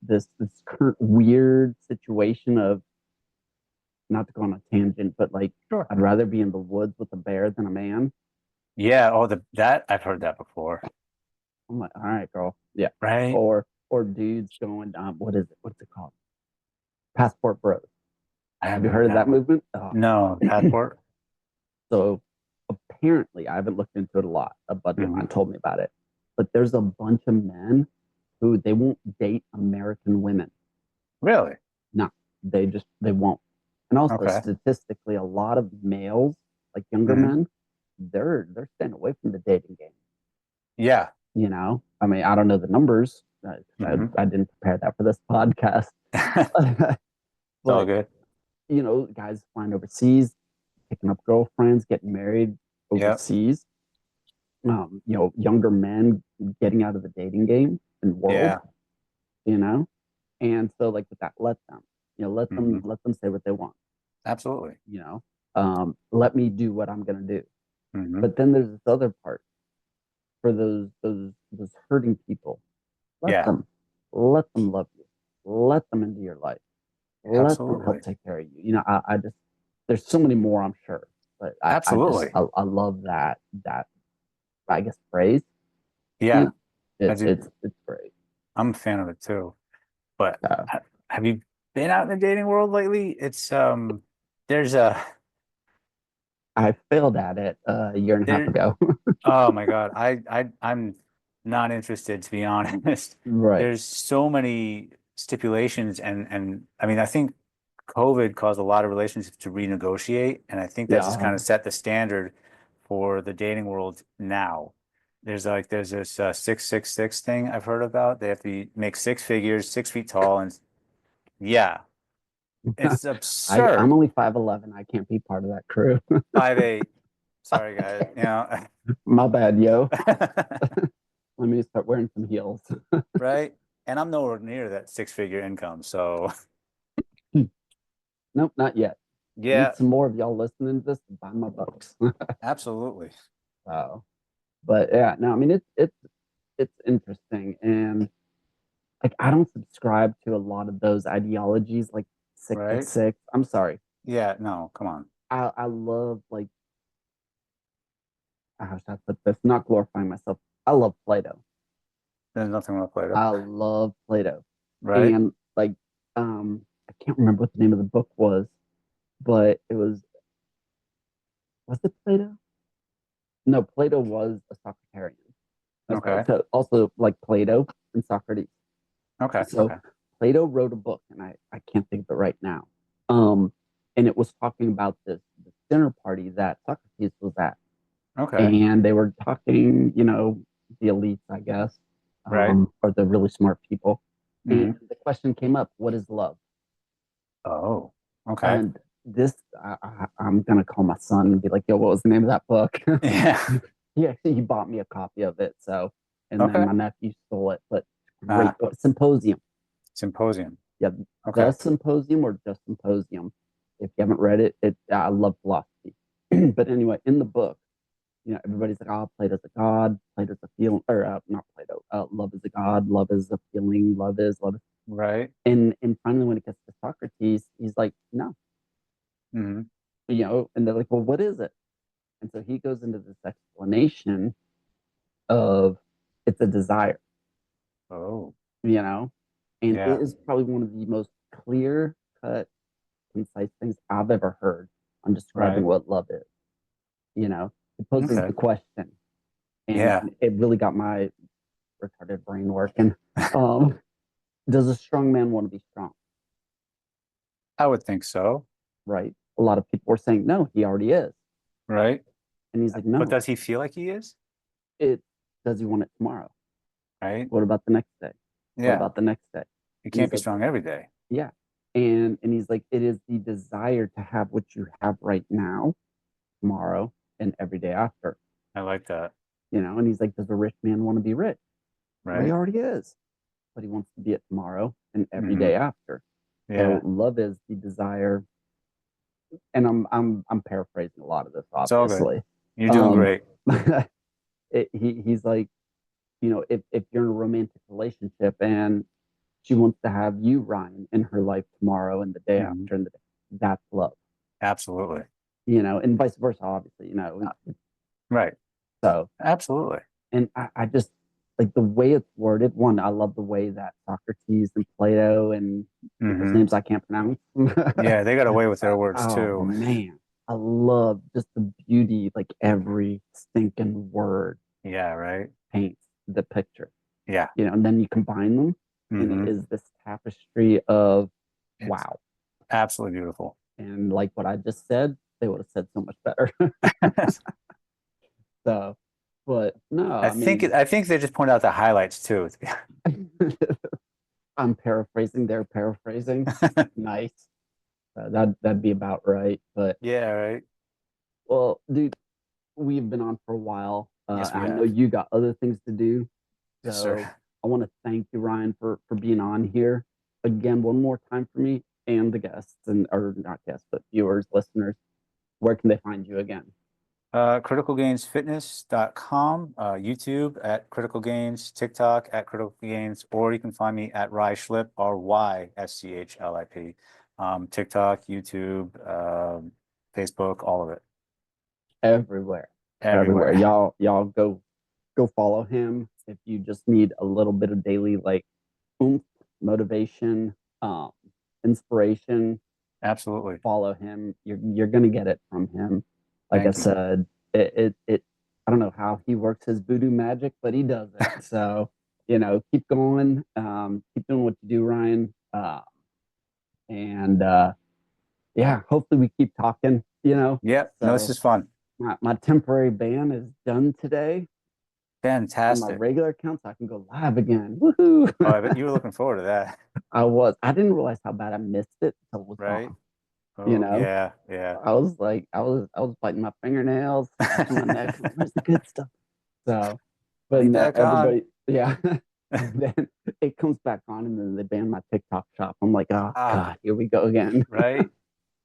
this current weird situation of not to go on a tangent, but like sure. I'd rather be in the woods with a bear than a man. Yeah, oh, that I've heard that before, I'm like, all right, girl. Yeah. right? Or dudes going, what is it? What's it called? Passport Bros. I Have you haven't heard heard of that that one. movement? Oh. No, passport. So apparently, I haven't looked into it a lot. A buddy of Hmm. mine told me about it. But there's a bunch of men who they won't date American women. Really? No, they won't. And also Okay. statistically, a lot of males, like younger Hmm. men, they're staying away from the dating game. Yeah. I mean, I don't know the numbers. Hmm. I didn't prepare that for this podcast, It's all but good. guys flying overseas, picking up girlfriends, getting married Yep. overseas. Younger men getting out of the dating game and world, Yeah. you know, and so like with that, let them, Hmm. let them say what they want, Absolutely. let me do what I'm gonna do. Hmm. But then there's this other part for those hurting people. Let Yeah. them, let them love you, let them into your life, let them help Absolutely. take care of you. I just there's so many more, I'm sure, but Absolutely. I love that I guess phrase. You Yeah. know, I do. it's great. I'm a fan of it too. But Uh, have you been out in the dating world lately. There's a I failed at it a year and a half there. ago. Oh my God, I'm not interested to be honest. Right. There's so many stipulations, and I mean, I think COVID caused a lot of relationships to renegotiate, and I think that just Yeah. kind of set the standard for the dating world now. There's this 666 thing I've heard about. They have to make six figures, 6 feet tall, and yeah, it's I'm absurd. only 5'11". I can't be part of that crew. 5'8". Sorry, guys. My bad, yo. Let me start wearing some heels. Right? And I'm nowhere near that six-figure income. So Nope, not yet. Need yeah, some more of y'all listening to this to buy my books. absolutely. So, but yeah, no, I mean it's interesting, and like I don't subscribe to a lot of those ideologies like six six Right? six. I'm sorry. Yeah, no, come on. I love like how should I put this? Not glorifying myself. I love Plato. There's nothing wrong with Plato. I love Plato. Right? And like I can't remember what the name of the book but it was it Plato? No, Plato was a Socratarian. That's right. Okay. So also like Plato and Socrates. Okay. So Okay. Plato wrote a book, and I can't think of it right now. Um, and it was talking about this dinner party that Socrates was at, Okay. and they were talking, the elites, I guess, Right. or the really smart people. Hmm. And the question came up, what is love? Oh, okay. And this, I'm gonna call my son and be like, yo, what was the name of that book? Yeah. He bought me a copy of it. So, and then Okay. my nephew stole it, but great Ah, symposium. symposium. Yeah, the Okay. symposium or just symposium. If you haven't read it, I love philosophy. But anyway, in the book, everybody's like, oh, Plato's a god, Plato's a feeling, or not Plato, love is a god, love is a feeling, love is. Right. And finally, when it gets to Socrates, he's like, no, Hmm. and they're like, well, what is it? And so he goes into this explanation of it's a desire, Oh, you know, and it yeah. is probably one of the most clear cut, concise things I've ever heard on describing Right. what love is. It poses Okay. the question, and Yeah. it really got my retarded brain working. Um, does a strong man want to be strong? I would think so. Right? A lot of people were saying no, he already is, Right. and he's like, But no. does he feel like he is? It does he want it tomorrow? Right. What about the next day? What Yeah. about the next day? He And can't he's be like, strong every day. yeah. And he's like, it is the desire to have what you have right now, tomorrow, and every day after. I like that. And he's like, does a rich man want to be rich? Well, he Right. already is, but he wants to be it tomorrow and every Hmm. day after. So Yeah. love is the desire, and I'm paraphrasing a lot of this, It's all good. obviously. You're doing Um, great. he's like, if you're in a romantic relationship and she wants to have you, Ryan, in her life tomorrow and the day Hmm. after, and that's love, Absolutely. and vice versa, obviously, Right. so, Absolutely. and I just like the way it's worded. One, I love the way that Socrates and Plato and people's Hmm. names I can't pronounce. Yeah, they got away with their words Oh too. man, I love just the beauty, like every stinking word Yeah, right. paints the picture, Yeah. and then you combine them, and it Hmm. is this tapestry of It's wow. absolutely beautiful. And like what I just said, they would have said so much better. So, but no, I mean, I think they just point out the highlights too. I'm paraphrasing, they're paraphrasing. Nice. That'd be about right. But Yeah, right. well, dude, we've been on for a while. Yes, we I know have. you got other things to do, Yes, sir. so I want to thank you, Ryan, for being on here again one more time for me and the guests, and or not guests, but viewers, listeners. Where can they find you again? Criticalgainsfitness.com, YouTube at Critical Gains, TikTok at Critical Gains, or you can find me at Rye Schlip, RYSCHLIP. TikTok, YouTube, Facebook, all of it. Everywhere, everywhere. Everywhere. Y'all go follow him if you just need a little bit of daily like oomph, motivation. Um, inspiration, Absolutely. follow him. You're gonna get it from him. Like I Thank you. said, it I don't know how he works his voodoo magic, but he does it. So, keep going. Keep doing what you do, Ryan. And yeah, hopefully we keep talking. Yep. No, this So is fun. my temporary ban is done today on my Fantastic. regular account, so I can go live again. Woohoo! Oh, I bet you were looking forward to that, I didn't realize how bad I missed it until it was right? gone. You Oh, know, yeah, yeah. I was biting my fingernails, scratching my neck. Like, where's the good stuff? So, but Put no, back on. everybody, yeah. And then it comes back on, and then they ban my TikTok shop. I'm like, oh Ah, God, here we go again. right.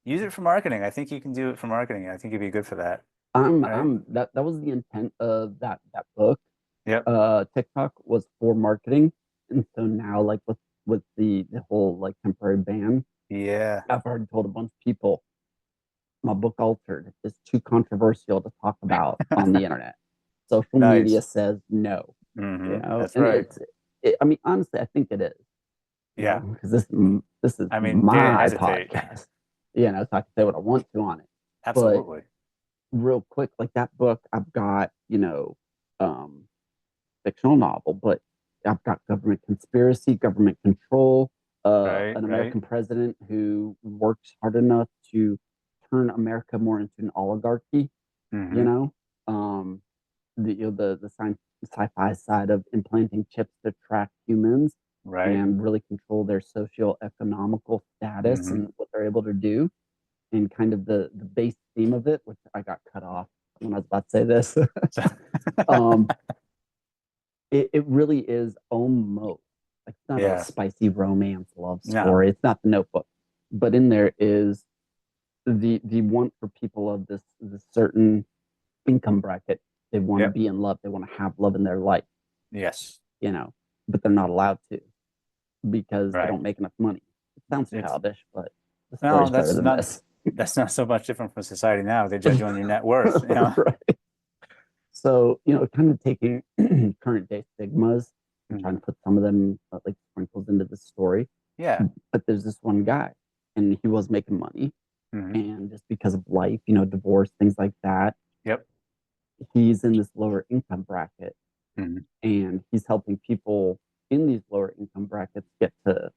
Use it for marketing. I think you can do it for marketing. I think you'd be good for that, right? That was the intent of that book. Yep. TikTok was for marketing, and so now, like with the whole like temporary ban, Yeah. I've already told a bunch of people my book altered. It's too controversial to talk about on the internet. Social media Nice. says no, That's and right. I mean, honestly, I think it is, Yeah. because this is I mean, dare my hesitate. podcast, so I can say what I want to on it. But Absolutely. real quick, like that book, I've got, um, fictional novel, but I've got government conspiracy, government control, Right, an right. American president who works hard enough to turn America more into an oligarchy, you hmm know, um, the sci-fi side of implanting chips to track humans Right. and really control their socio-economical status hmm and what they're able to do, and kind of the base theme of it, which I got cut off when I was about to say this. So, um, it really is almost like, it's not a yeah. spicy romance love No. story. It's not The Notebook, but in there is the want for people of this certain income bracket. They want to Yep. be in love. They want to have love in their life, Yes. you know, but they're not allowed to because they Right. don't make enough money. It sounds It's childish, but the no, story's better than this. that's not so much different from society now. They judge you on your net worth. Right. So, kind of taking current day stigmas and trying Mhm. to put some of them, like, sprinkles into the story. Yeah. But there's this one guy, and he was making money, hmm and just because of life, divorce, things like that, Yep. he's in this lower income bracket, hmm and he's helping people in these lower income brackets get to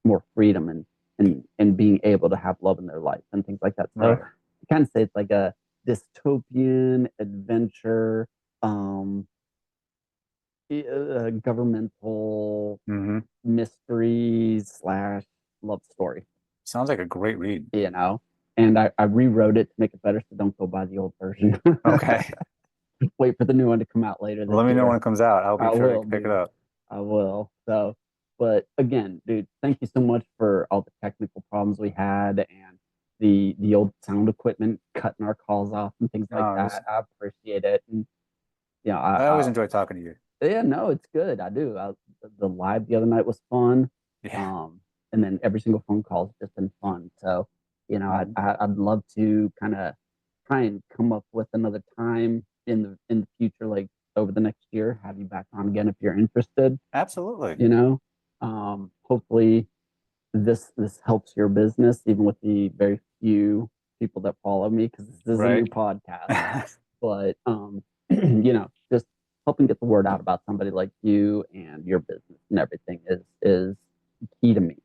more freedom and being able to have love in their life and things like that. So Right. I kind of say it's like a dystopian adventure, um, governmental hmm mystery slash love story, Sounds like a great read. you know. And I rewrote it to make it better, so don't go buy the old version. Okay. Wait for the new one to come out later Well, this let me know when year. it comes out. I'll be I sure to will, pick it dude. up. I will. So, but again, dude, thank you so much for all the technical problems we had and the old sound equipment cutting our calls off and things like No, this that. I appreciate it. And I always enjoy talking to you. yeah, no, it's good. I do. The live the other night was fun. Yeah. Um, and then every single phone call has just been fun. So, Mhm. I'd love to kind of try and come up with another time in the future, like over the next year, have you back on again if you're interested. Absolutely. You know, hopefully this helps your business, even with the very few people that follow me, because this is a new Right. podcast. But just helping get the word out about somebody like you and your business and everything is key to me.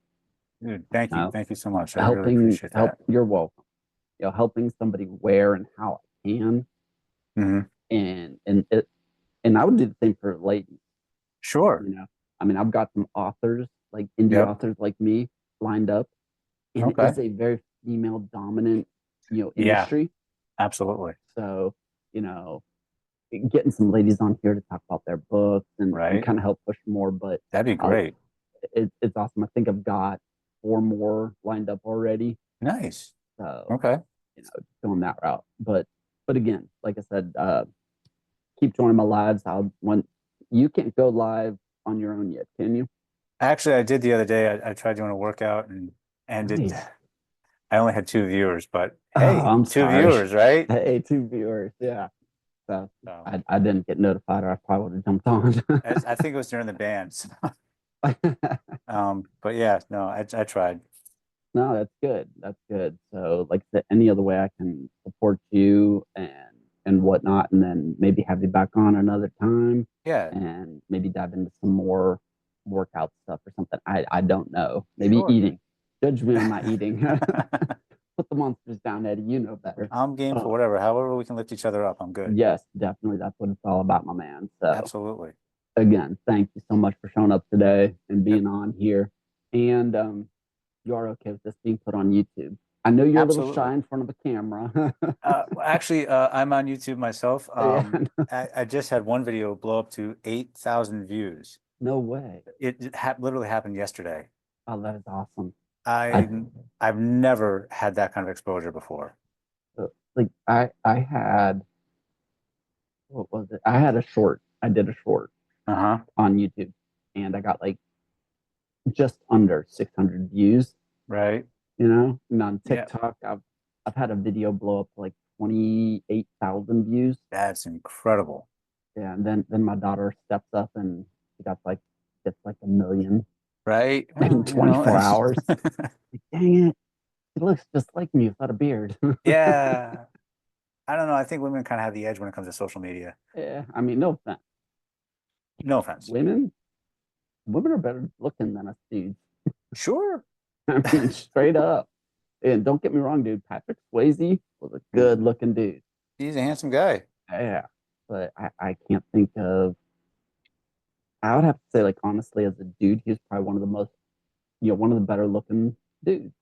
Dude, thank you. Uh, Thank you so much. I really helping appreciate help that. You're welcome. Helping somebody where and how I can, hmm and I would do the same for ladies. Sure. You know, I mean, I've got some authors, like indie Yep. authors like me, lined up, and it Okay. is a very female dominant, Yeah, industry. absolutely. So, you know, getting some ladies on here to talk about their books and Right. kind of help push more. But That'd be I'll, great. it's awesome. I think I've got four more lined up already. Nice. So, Okay. going that route. But again, like I said, keep joining my lives. When you can't go live on your own yet, can you? Actually, I did the other day. I tried doing a workout and it Nice. I only had two viewers, but Oh, hey, I'm two sorry. viewers, right? Hey, two viewers. Yeah. So So I didn't get notified, or I probably would have jumped on. I think it was during the bands. But yeah, no, I tried. No, that's good. That's good. So, like I said, any other way I can support you and whatnot, and then maybe have you back on another time, Yeah, and maybe dive into some more workout stuff or something. I don't know. Maybe sure. eating. Judge me on my eating. Put the monsters down, Eddie. You know better. I'm game for Uh, whatever. However we can lift each other up, I'm good. yes, definitely. That's what it's all about, my man. So, Absolutely. again, thank you so much for showing up today and Yep, being on here. And you are okay with this being put on YouTube. I know you're a little absolutely. shy in front of a camera. Actually, I'm on YouTube myself. Yeah, I just had one video blow up to 8,000 views. no way. It literally happened yesterday. Oh, that is awesome. I I I've never had that kind of exposure before. like I had what was it? I had a short. I did a short Uh-huh. on YouTube, and I got like just under 600 views. Right. And on Yeah. TikTok, I've had a video blow up to like 28,000 views. That's incredible. Yeah, and then my daughter steps up and she got like it's like a million Right. in Well, 24 hours. Like, dang it. He looks just like me without a beard. Yeah. I don't know. I think women kind of have the edge when it comes to social media. Yeah, I mean, no offense. No offense. Women, women are better looking than us dudes. Sure. I mean, straight up. And don't get me wrong, dude. Patrick Swayze was a good looking dude. He's a handsome guy. Yeah, but I can't think of. I would have to say, like, honestly, as a dude, he's probably one of the most, one of the better looking dudes.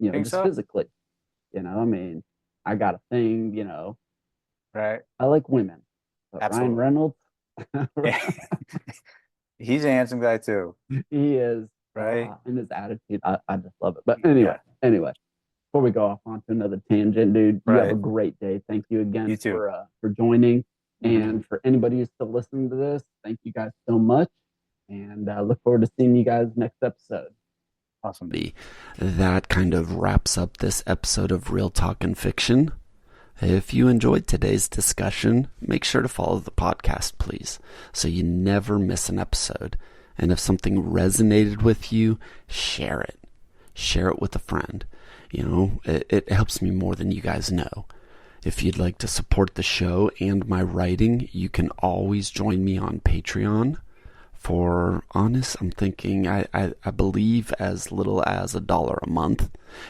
Think Just so? physically. I mean, I got a thing. Right. I like women, but Ryan Absolutely. Reynolds, He's a handsome guy too. he is, Right. and his attitude, I just love it. But anyway, Yeah. anyway, before we go off onto another tangent, dude, you have a Right. great day. Thank you You again too. for joining, Mhm. and for anybody who's still listening to this, thank you guys so much, and look forward to seeing you guys next episode. Awesome. That kind of wraps up this episode of Real Talk and Fiction. If you enjoyed today's discussion, make sure to follow the podcast, please, so you never miss an episode. And if something resonated with you, share it. Share it with a friend. It helps me more than you guys know. If you'd like to support the show and my writing, you can always join me on Patreon. For honest, I'm thinking I believe as little as $1 a month.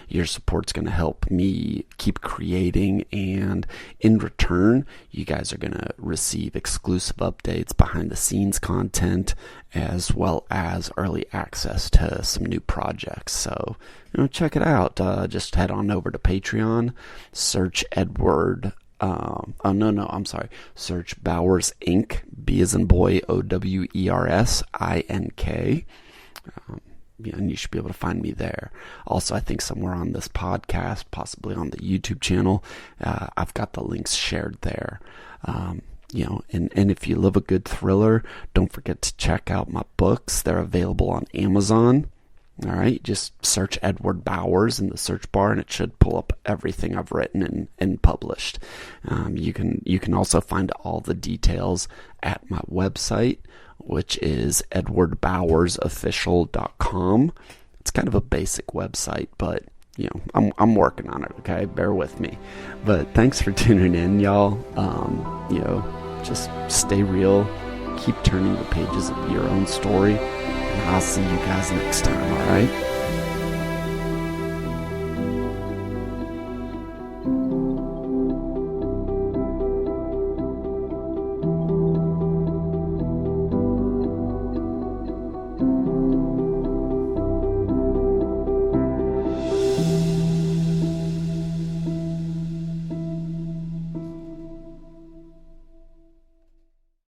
Your support's going to help me keep creating, and in return, you guys are going to receive exclusive updates, behind the scenes content, as well as early access to some new projects. So, check it out. Just head on over to Patreon, search Edward. I'm sorry. Search Bowers Inc. B as in boy, Owers Ink. And you should be able to find me there. Also, I think somewhere on this podcast, possibly on the YouTube channel, I've got the links shared there. And if you love a good thriller, don't forget to check out my books. They're available on Amazon. All right, just search Edward Bowers in the search bar, and it should pull up everything I've written and published. You can also find all the details at my website, which is edwardbowersofficial.com. It's kind of a basic website, but I'm working on it. Okay, bear with me. But thanks for tuning in, y'all. Just stay real. Keep turning the pages of your own story. And I'll see you guys next time, all right?